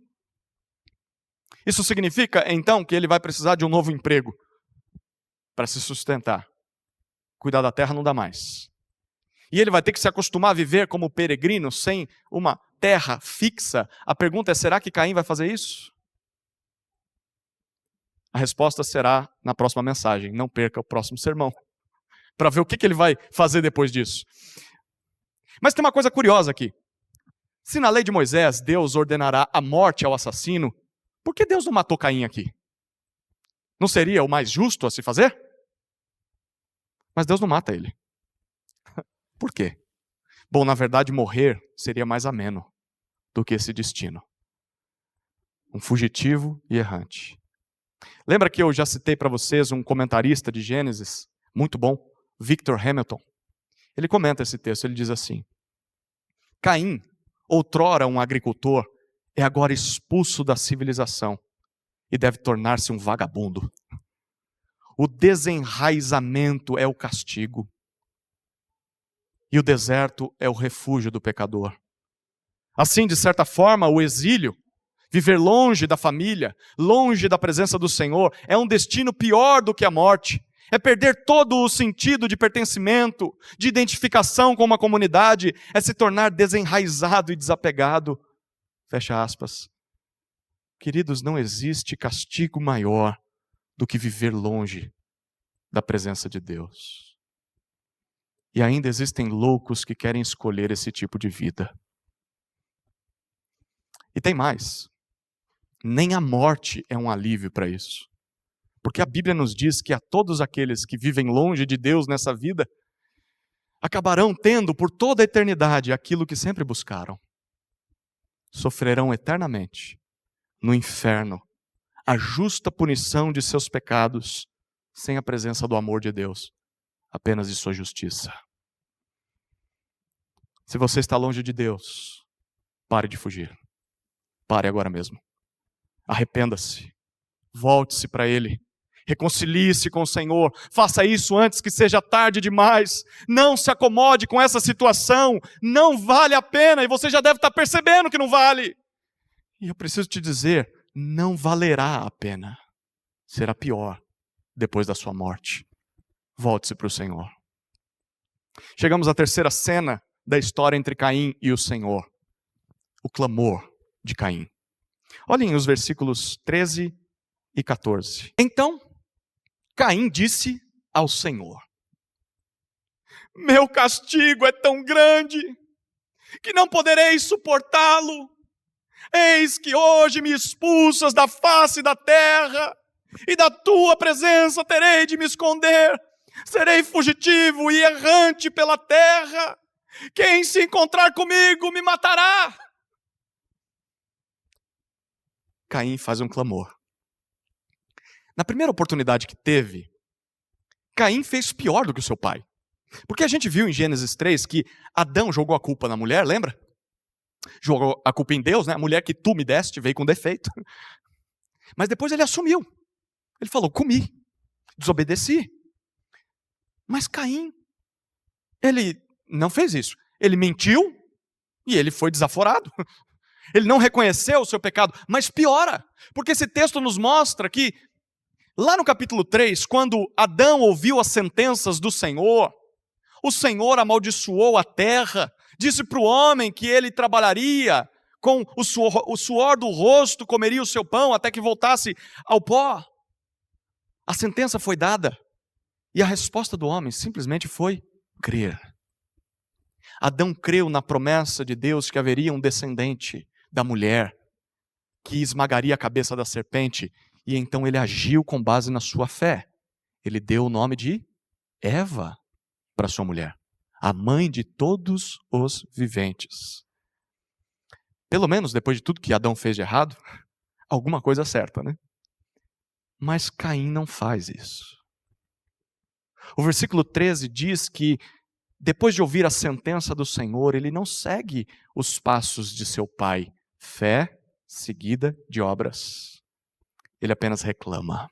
Isso significa, então, que ele vai precisar de um novo emprego para se sustentar. Cuidar da terra não dá mais. E ele vai ter que se acostumar a viver como peregrino, sem uma terra fixa. A pergunta é, será que Caim vai fazer isso? A resposta será na próxima mensagem. Não perca o próximo sermão, para ver o que ele vai fazer depois disso. Mas tem uma coisa curiosa aqui. Se na lei de Moisés Deus ordenará a morte ao assassino, por que Deus não matou Caim aqui? Não seria o mais justo a se fazer? Mas Deus não mata ele. Por quê? Bom, na verdade, morrer seria mais ameno do que esse destino. Um fugitivo e errante. Lembra que eu já citei para vocês um comentarista de Gênesis, muito bom, Victor Hamilton? Ele comenta esse texto, ele diz assim: Caim, outrora um agricultor, é agora expulso da civilização e deve tornar-se um vagabundo. O desenraizamento é o castigo e o deserto é o refúgio do pecador. Assim, de certa forma, o exílio, viver longe da família, longe da presença do Senhor, é um destino pior do que a morte. É perder todo o sentido de pertencimento, de identificação com uma comunidade, é se tornar desenraizado e desapegado. Fecha aspas. Queridos, não existe castigo maior do que viver longe da presença de Deus. E ainda existem loucos que querem escolher esse tipo de vida. E tem mais. Nem a morte é um alívio para isso. Porque a Bíblia nos diz que a todos aqueles que vivem longe de Deus nessa vida, acabarão tendo por toda a eternidade aquilo que sempre buscaram. Sofrerão eternamente no inferno a justa punição de seus pecados, sem a presença do amor de Deus, apenas de sua justiça. Se você está longe de Deus, pare de fugir. Pare agora mesmo. Arrependa-se. Volte-se para Ele. Reconcilie-se com o Senhor. Faça isso antes que seja tarde demais. Não se acomode com essa situação. Não vale a pena. E você já deve estar percebendo que não vale. E eu preciso te dizer, não valerá a pena. Será pior depois da sua morte. Volte-se para o Senhor. Chegamos à terceira cena da história entre Caim e o Senhor. O clamor de Caim. Olhem os versículos 13 e 14. Então, Caim disse ao Senhor: meu castigo é tão grande que não poderei suportá-lo. Eis que hoje me expulsas da face da terra, e da tua presença terei de me esconder. Serei fugitivo e errante pela terra. Quem se encontrar comigo me matará. Caim faz um clamor. Na primeira oportunidade que teve, Caim fez pior do que o seu pai. Porque a gente viu em Gênesis 3 que Adão jogou a culpa na mulher, lembra? Jogou a culpa em Deus, né? A mulher que tu me deste veio com defeito. Mas depois ele assumiu. Ele falou, comi, desobedeci. Mas Caim Ele não fez isso. Ele mentiu e ele foi desaforado. Ele não reconheceu o seu pecado, mas piora, porque esse texto nos mostra que, lá no capítulo 3, quando Adão ouviu as sentenças do Senhor, o Senhor amaldiçoou a terra, disse para o homem que ele trabalharia com o suor do rosto, comeria o seu pão até que voltasse ao pó. A sentença foi dada e a resposta do homem simplesmente foi crer. Adão creu na promessa de Deus que haveria um descendente da mulher que esmagaria a cabeça da serpente, e então ele agiu com base na sua fé. Ele deu o nome de Eva para sua mulher, a mãe de todos os viventes. Pelo menos depois de tudo que Adão fez de errado, alguma coisa certa, né? Mas Caim não faz isso. O versículo 13 diz que, depois de ouvir a sentença do Senhor, ele não segue os passos de seu pai, fé seguida de obras. Ele apenas reclama.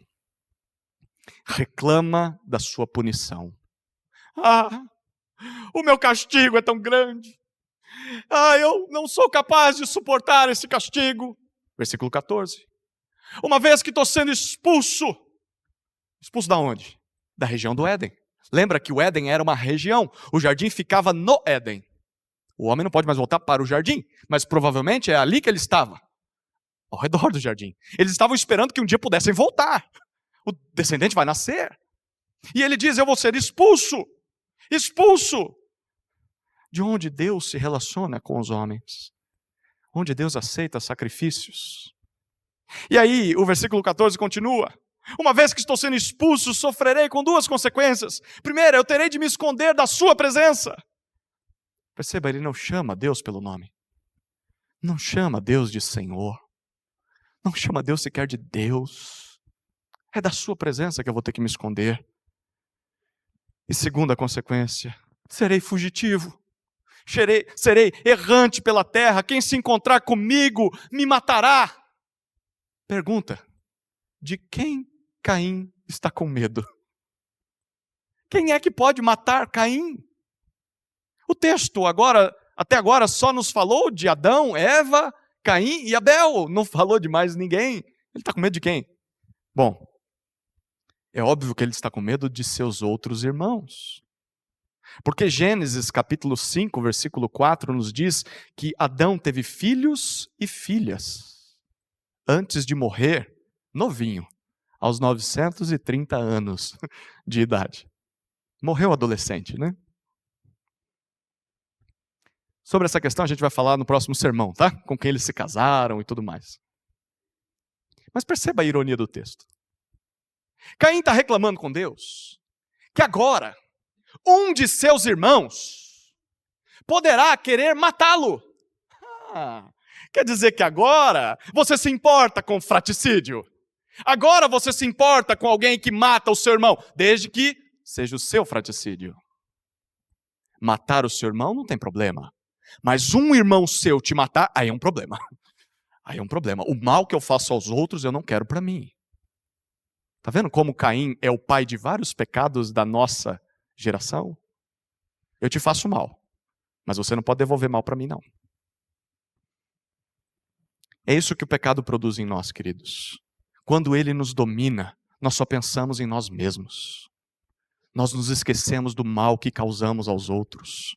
Reclama da sua punição. O meu castigo é tão grande. Eu não sou capaz de suportar esse castigo. Versículo 14. Uma vez que estou sendo expulso. Expulso da onde? Da região do Éden. Lembra que o Éden era uma região. O jardim ficava no Éden. O homem não pode mais voltar para o jardim, mas provavelmente é ali que ele estava. Ao redor do jardim. Eles estavam esperando que um dia pudessem voltar. O descendente vai nascer. E ele diz, eu vou ser expulso. Expulso. De onde Deus se relaciona com os homens. Onde Deus aceita sacrifícios. E aí, o versículo 14 continua. Uma vez que estou sendo expulso, sofrerei com duas consequências. Primeira, eu terei de me esconder da sua presença. Perceba, ele não chama Deus pelo nome. Não chama Deus de Senhor. Não chama Deus sequer de Deus. É da sua presença que eu vou ter que me esconder. E segunda consequência, serei fugitivo. Serei errante pela terra. Quem se encontrar comigo me matará. Pergunta, de quem Caim está com medo? Quem é que pode matar Caim? O texto até agora só nos falou de Adão, Eva, Caim e Abel. Não falou de mais ninguém. Ele está com medo de quem? Bom, é óbvio que ele está com medo de seus outros irmãos. Porque Gênesis capítulo 5, versículo 4 nos diz que Adão teve filhos e filhas antes de morrer novinho, aos 930 anos de idade. Morreu adolescente, né? Sobre essa questão a gente vai falar no próximo sermão, tá? Com quem eles se casaram e tudo mais. Mas perceba a ironia do texto. Caim está reclamando com Deus que agora um de seus irmãos poderá querer matá-lo. Quer dizer que agora você se importa com fratricídio. Agora você se importa com alguém que mata o seu irmão, desde que seja o seu fratricídio. Matar o seu irmão não tem problema. Mas um irmão seu te matar, aí é um problema. Aí é um problema. O mal que eu faço aos outros, eu não quero para mim. Está vendo como Caim é o pai de vários pecados da nossa geração? Eu te faço mal, mas você não pode devolver mal para mim, não. É isso que o pecado produz em nós, queridos. Quando ele nos domina, nós só pensamos em nós mesmos. Nós nos esquecemos do mal que causamos aos outros.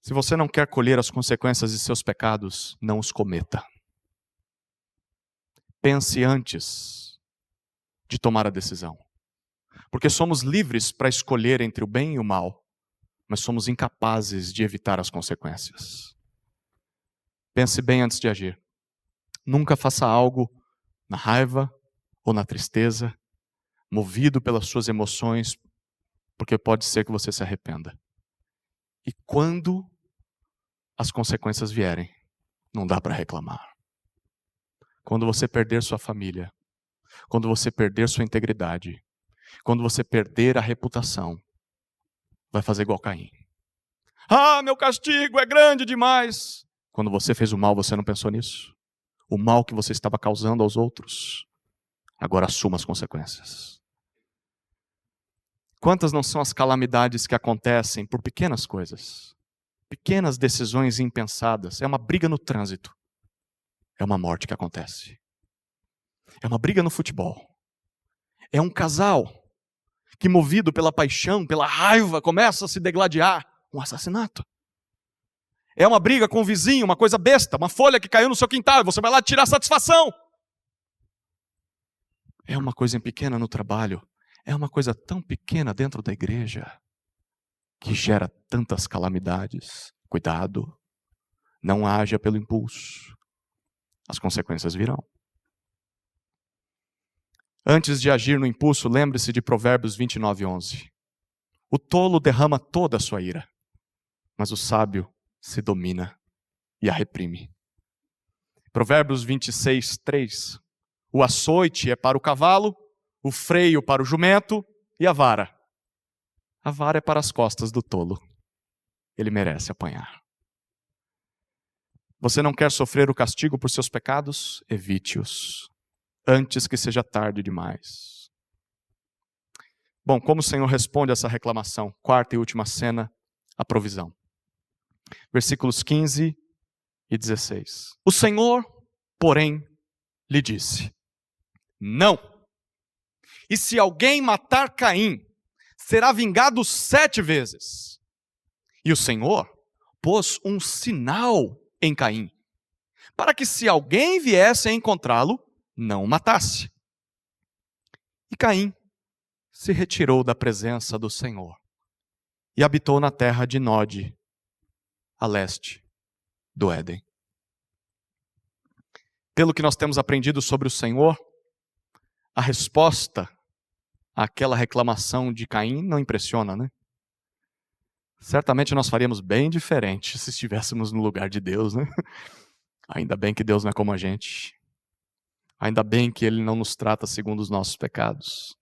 Se você não quer colher as consequências de seus pecados, não os cometa. Pense antes de tomar a decisão. Porque somos livres para escolher entre o bem e o mal, mas somos incapazes de evitar as consequências. Pense bem antes de agir. Nunca faça algo na raiva ou na tristeza, movido pelas suas emoções, porque pode ser que você se arrependa. E quando as consequências vierem, não dá para reclamar. Quando você perder sua família, quando você perder sua integridade, quando você perder a reputação, vai fazer igual Caim. Meu castigo é grande demais. Quando você fez o mal, você não pensou nisso? O mal que você estava causando aos outros. Agora assuma as consequências. Quantas não são as calamidades que acontecem por pequenas coisas? Pequenas decisões impensadas. É uma briga no trânsito. É uma morte que acontece. É uma briga no futebol. É um casal que, movido pela paixão, pela raiva, começa a se degladiar. Um assassinato. É uma briga com o vizinho, uma coisa besta, uma folha que caiu no seu quintal, e você vai lá tirar satisfação. É uma coisa pequena no trabalho. É uma coisa tão pequena dentro da igreja que gera tantas calamidades. Cuidado, não haja pelo impulso. As consequências virão. Antes de agir no impulso, lembre-se de Provérbios 29:11. O tolo derrama toda a sua ira, mas o sábio se domina e a reprime. Provérbios 26:3. O açoite é para o cavalo, o freio para o jumento e a vara. A vara é para as costas do tolo. Ele merece apanhar. Você não quer sofrer o castigo por seus pecados? Evite-os, antes que seja tarde demais. Bom, como o Senhor responde a essa reclamação? Quarta e última cena, a provisão. Versículos 15 e 16. O Senhor, porém, lhe disse: não. E se alguém matar Caim, será vingado 7 vezes. E o Senhor pôs um sinal em Caim, para que se alguém viesse a encontrá-lo, não o matasse. E Caim se retirou da presença do Senhor e habitou na terra de Nod, a leste do Éden. Pelo que nós temos aprendido sobre o Senhor, a resposta àquela reclamação de Caim não impressiona, né? Certamente nós faríamos bem diferente se estivéssemos no lugar de Deus, né? Ainda bem que Deus não é como a gente. Ainda bem que Ele não nos trata segundo os nossos pecados.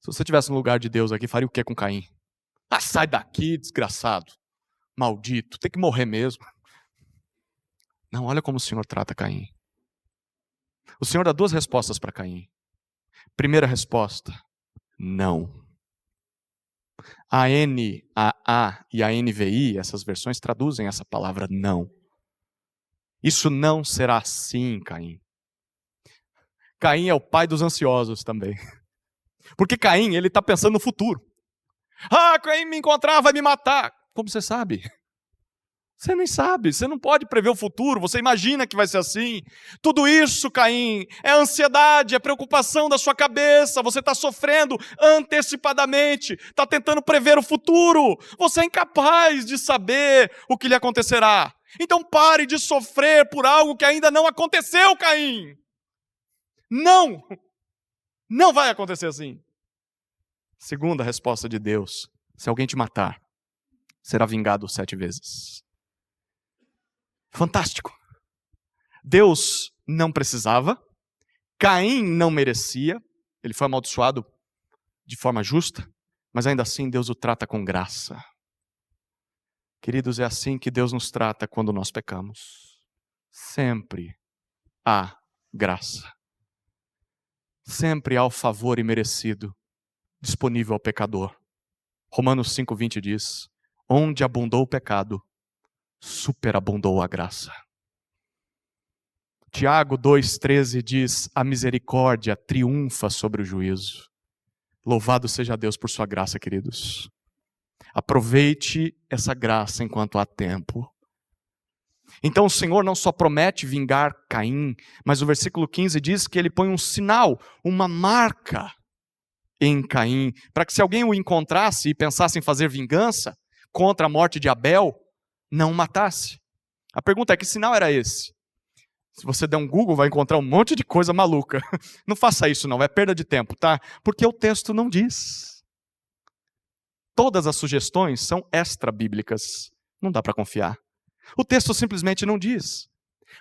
Se você estivesse no lugar de Deus aqui, faria o que com Caim? Ah, sai daqui, desgraçado. Maldito, tem que morrer mesmo. Não, olha como o Senhor trata Caim. O Senhor dá 2 respostas para Caim. Primeira resposta, não. A NAA e a NVI, essas versões traduzem essa palavra não. Isso não será assim, Caim. Caim é o pai dos ansiosos também. Porque Caim, ele está pensando no futuro. Ah, Caim me encontrar, vai me matar. Como você sabe? Você nem sabe, você não pode prever o futuro, você imagina que vai ser assim. Tudo isso, Caim, é ansiedade, é preocupação da sua cabeça, você está sofrendo antecipadamente, está tentando prever o futuro, você é incapaz de saber o que lhe acontecerá. Então pare de sofrer por algo que ainda não aconteceu, Caim. Não vai acontecer assim. Segunda resposta de Deus, se alguém te matar, será vingado 7 vezes. Fantástico. Deus não precisava, Caim não merecia, ele foi amaldiçoado de forma justa, mas ainda assim Deus o trata com graça. Queridos, é assim que Deus nos trata quando nós pecamos. Sempre há graça. Sempre há o favor imerecido disponível ao pecador. Romanos 5:20 diz: onde abundou o pecado, superabundou a graça. Tiago 2:13 diz: a misericórdia triunfa sobre o juízo. Louvado seja Deus por sua graça, queridos. Aproveite essa graça enquanto há tempo. Então o Senhor não só promete vingar Caim, mas o versículo 15 diz que ele põe um sinal, uma marca em Caim, para que se alguém o encontrasse e pensasse em fazer vingança contra a morte de Abel, não o matasse. A pergunta é: que sinal era esse? Se você der um Google, vai encontrar um monte de coisa maluca. Não faça isso não, é perda de tempo, tá? Porque o texto não diz. Todas as sugestões são extra-bíblicas. Não dá para confiar. O texto simplesmente não diz.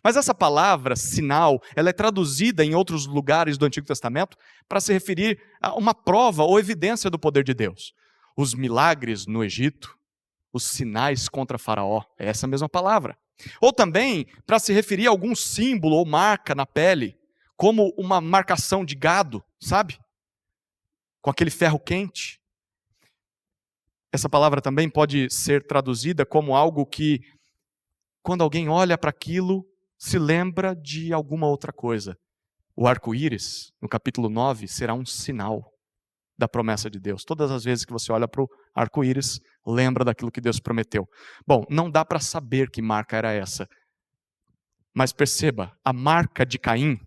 Mas essa palavra, sinal, ela é traduzida em outros lugares do Antigo Testamento para se referir a uma prova ou evidência do poder de Deus. Os milagres no Egito, os sinais contra Faraó, é essa mesma palavra. Ou também para se referir a algum símbolo ou marca na pele, como uma marcação de gado, sabe? com aquele ferro quente. Essa palavra também pode ser traduzida como algo que, quando alguém olha para aquilo, se lembra de alguma outra coisa. O arco-íris, no capítulo 9, será um sinal da promessa de Deus. Todas as vezes que você olha para o arco-íris, lembra daquilo que Deus prometeu. Bom, não dá para saber que marca era essa. Mas perceba, a marca de Caim,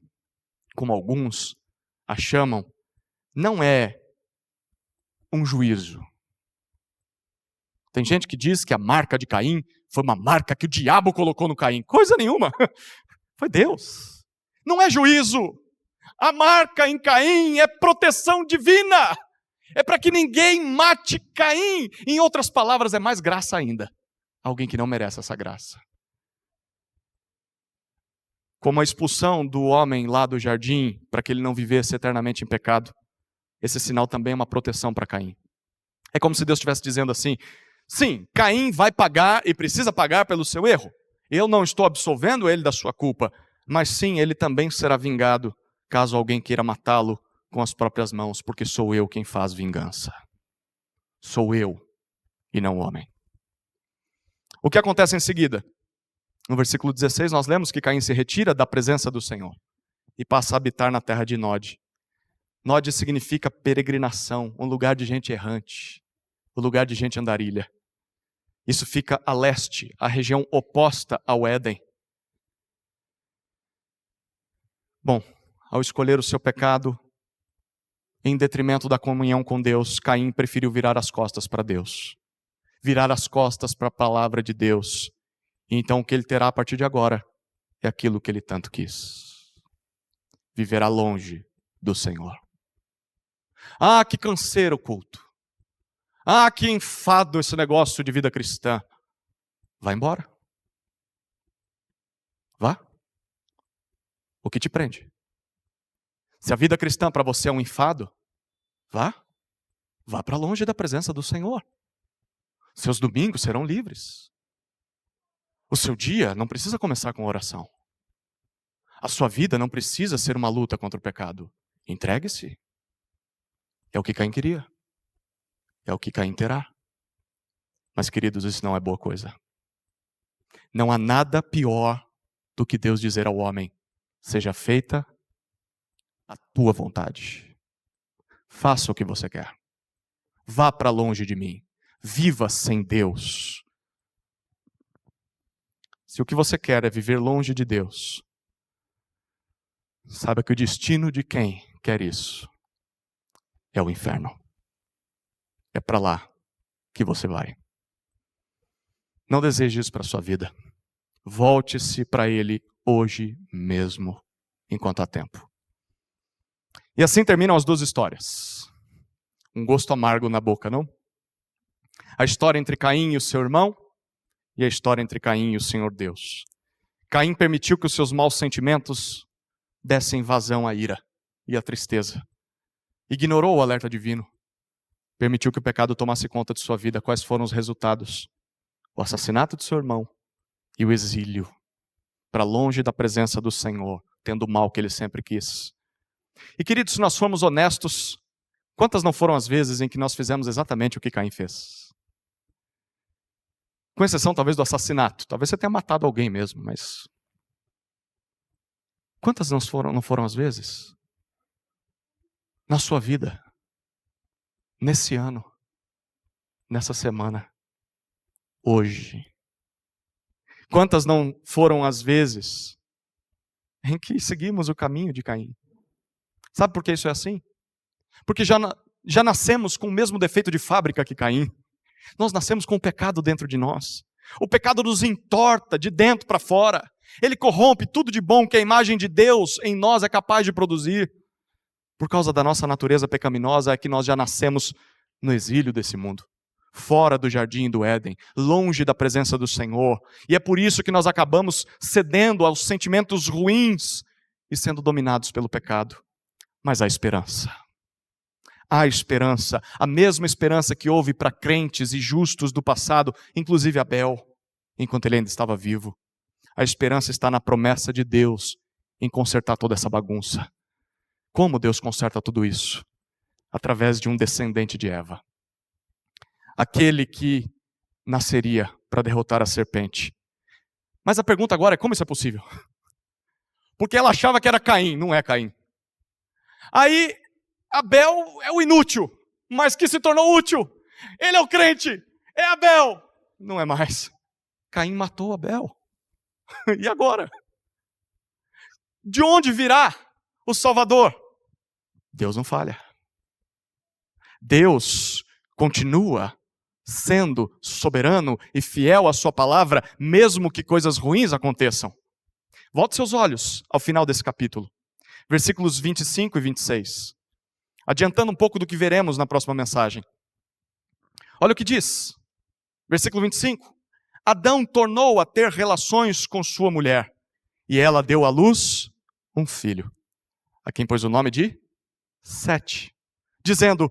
como alguns a chamam, não é um juízo. Tem gente que diz que a marca de Caim foi uma marca que o diabo colocou no Caim. Coisa nenhuma. Foi Deus. Não é juízo. A marca em Caim é proteção divina. É para que ninguém mate Caim. Em outras palavras, é mais graça ainda. Alguém que não merece essa graça. Como a expulsão do homem lá do jardim, para que ele não vivesse eternamente em pecado, esse sinal também é uma proteção para Caim. É como se Deus estivesse dizendo assim: sim, Caim vai pagar e precisa pagar pelo seu erro. Eu não estou absolvendo ele da sua culpa, mas sim, ele também será vingado caso alguém queira matá-lo com as próprias mãos, porque sou eu quem faz vingança. Sou eu e não o homem. O que acontece em seguida? No versículo 16, nós lemos que Caim se retira da presença do Senhor e passa a habitar na terra de Nod. Nod significa peregrinação, um lugar de gente errante, um lugar de gente andarilha. Isso fica a leste, a região oposta ao Éden. Bom, ao escolher o seu pecado, em detrimento da comunhão com Deus, Caim preferiu virar as costas para Deus. Virar as costas para a palavra de Deus. E então o que ele terá a partir de agora é aquilo que ele tanto quis. Viverá longe do Senhor. Ah, que canseiro o culto. Ah, que enfado esse negócio de vida cristã. Vá embora. Vá. O que te prende? Se a vida cristã para você é um enfado, vá. Vá para longe da presença do Senhor. Seus domingos serão livres. O seu dia não precisa começar com oração. A sua vida não precisa ser uma luta contra o pecado. Entregue-se. É o que Caim queria. É o que Caim terá. Mas, queridos, isso não é boa coisa. Não há nada pior do que Deus dizer ao homem: seja feita a tua vontade. Faça o que você quer. Vá para longe de mim. Viva sem Deus. Se o que você quer é viver longe de Deus, saiba que o destino de quem quer isso é o inferno. É para lá que você vai. Não deseje isso para a sua vida. Volte-se para Ele hoje mesmo, enquanto há tempo. E assim terminam as duas histórias. Um gosto amargo na boca, não? A história entre Caim e o seu irmão e a história entre Caim e o Senhor Deus. Caim permitiu que os seus maus sentimentos dessem vazão à ira e à tristeza. Ignorou o alerta divino. Permitiu que o pecado tomasse conta de sua vida. Quais foram os resultados? O assassinato de seu irmão e o exílio para longe da presença do Senhor, tendo o mal que ele sempre quis. E queridos, se nós formos honestos, quantas não foram as vezes em que nós fizemos exatamente o que Caim fez? Com exceção talvez do assassinato. Talvez você tenha matado alguém mesmo, mas quantas não foram as vezes? Na sua vida, nesse ano, nessa semana, hoje. Quantas não foram as vezes em que seguimos o caminho de Caim? Sabe por que isso é assim? Porque já nascemos com o mesmo defeito de fábrica que Caim. Nós nascemos com o pecado dentro de nós. O pecado nos entorta de dentro para fora. Ele corrompe tudo de bom que a imagem de Deus em nós é capaz de produzir. Por causa da nossa natureza pecaminosa é que nós já nascemos no exílio desse mundo. Fora do jardim do Éden, longe da presença do Senhor. E é por isso que nós acabamos cedendo aos sentimentos ruins e sendo dominados pelo pecado. Mas há esperança. Há esperança, a mesma esperança que houve para crentes e justos do passado, inclusive Abel, enquanto ele ainda estava vivo. A esperança está na promessa de Deus em consertar toda essa bagunça. Como Deus conserta tudo isso? através de um descendente de Eva. Aquele que nasceria para derrotar a serpente. Mas a pergunta agora é: como isso é possível? Porque ela achava que era Caim, não é Caim. Aí, Abel é o inútil, mas que se tornou útil. Ele é o crente, é Abel. Não é mais. Caim matou Abel. E agora? De onde virá o Salvador? Deus não falha. Deus continua sendo soberano e fiel à sua palavra, mesmo que coisas ruins aconteçam. Volte seus olhos ao final desse capítulo, versículos 25 e 26. Adiantando um pouco do que veremos na próxima mensagem. Olha o que diz, versículo 25. Adão tornou a ter relações com sua mulher, e ela deu à luz um filho, a quem pôs o nome de Sete, dizendo: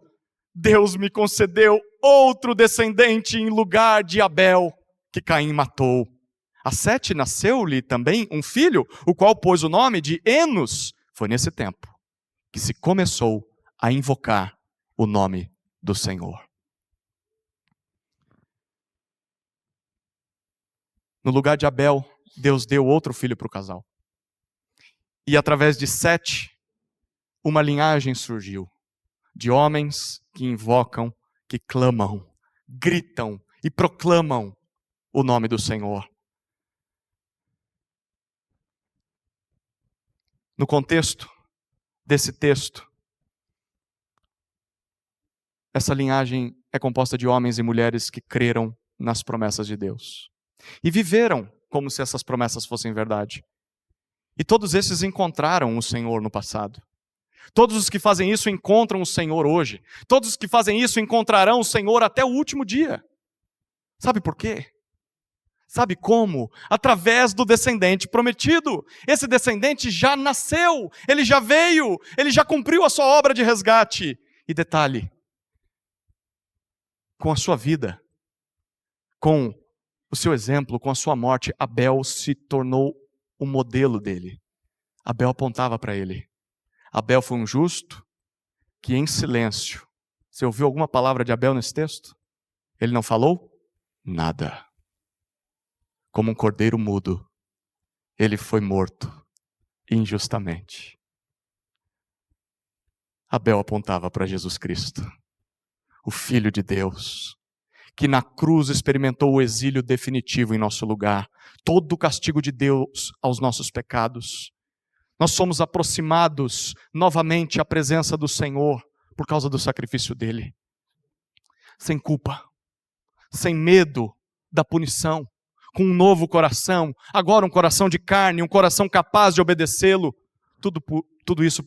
Deus me concedeu outro descendente em lugar de Abel, que Caim matou. A Sete nasceu-lhe também um filho, o qual pôs o nome de Enos. Foi nesse tempo que se começou a invocar o nome do Senhor. No lugar de Abel, Deus deu outro filho para o casal. E através de Sete, uma linhagem surgiu de homens que invocam, que clamam, gritam e proclamam o nome do Senhor. No contexto desse texto, essa linhagem é composta de homens e mulheres que creram nas promessas de Deus e viveram como se essas promessas fossem verdade. E todos esses encontraram o Senhor no passado. Todos os que fazem isso encontram o Senhor hoje. Todos os que fazem isso encontrarão o Senhor até o último dia. Sabe por quê? Sabe como? Através do descendente prometido. Esse descendente já nasceu, ele já veio, ele já cumpriu a sua obra de resgate. E detalhe, com a sua vida, com o seu exemplo, com a sua morte, Abel se tornou o modelo dele. Abel apontava para ele. Abel foi um justo que em silêncio. Você ouviu alguma palavra de Abel nesse texto? Ele não falou nada. Como um cordeiro mudo, ele foi morto injustamente. Abel apontava para Jesus Cristo, o Filho de Deus, que na cruz experimentou o exílio definitivo em nosso lugar, todo o castigo de Deus aos nossos pecados. Nós somos aproximados novamente à presença do Senhor por causa do sacrifício dele. Sem culpa, sem medo da punição, com um novo coração, agora um coração de carne, um coração capaz de obedecê-lo. Tudo isso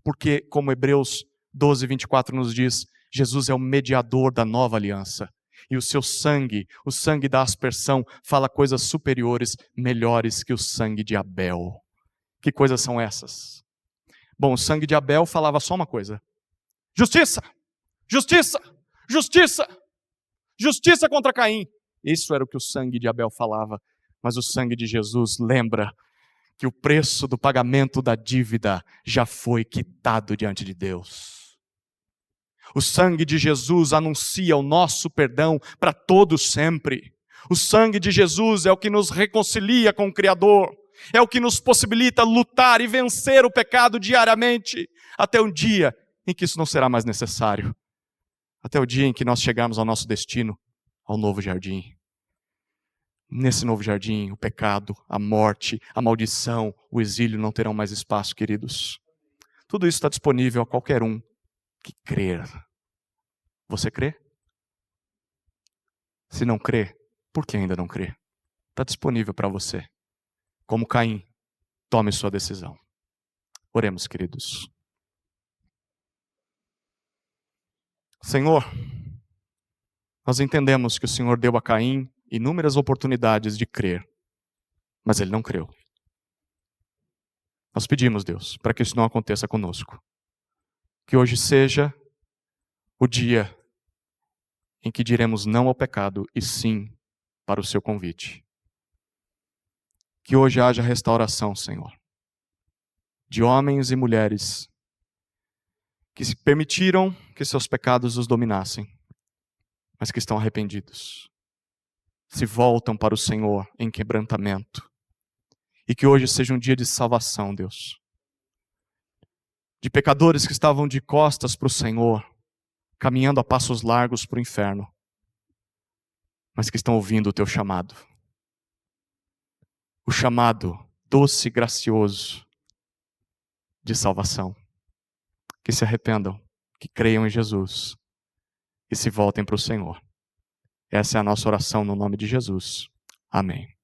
porque, como Hebreus 12, 24 nos diz, Jesus é o mediador da nova aliança. E o seu sangue, o sangue da aspersão, fala coisas superiores, melhores que o sangue de Abel. Que coisas são essas? Bom, o sangue de Abel falava só uma coisa: justiça, justiça, justiça, justiça contra Caim. Isso era o que o sangue de Abel falava. Mas o sangue de Jesus lembra que o preço do pagamento da dívida já foi quitado diante de Deus. O sangue de Jesus anuncia o nosso perdão para todos sempre. O sangue de Jesus é o que nos reconcilia com o Criador. É o que nos possibilita lutar e vencer o pecado diariamente, até o dia em que isso não será mais necessário. Até o dia em que nós chegarmos ao nosso destino, ao novo jardim. Nesse novo jardim, o pecado, a morte, a maldição, o exílio não terão mais espaço, queridos. Tudo isso está disponível a qualquer um que crer. Você crê? Se não crê, por que ainda não crê? Está disponível para você. Como Caim, tome sua decisão. Oremos, queridos. Senhor, nós entendemos que o Senhor deu a Caim inúmeras oportunidades de crer, mas ele não creu. Nós pedimos, Deus, para que isso não aconteça conosco. Que hoje seja o dia em que diremos não ao pecado e sim para o seu convite. Que hoje haja restauração, Senhor, de homens e mulheres que se permitiram que seus pecados os dominassem, mas que estão arrependidos, se voltam para o Senhor em quebrantamento. E que hoje seja um dia de salvação, Deus. De pecadores que estavam de costas para o Senhor, caminhando a passos largos para o inferno, mas que estão ouvindo o teu chamado. O chamado doce e gracioso de salvação. Que se arrependam, que creiam em Jesus e se voltem para o Senhor. Essa é a nossa oração no nome de Jesus. Amém.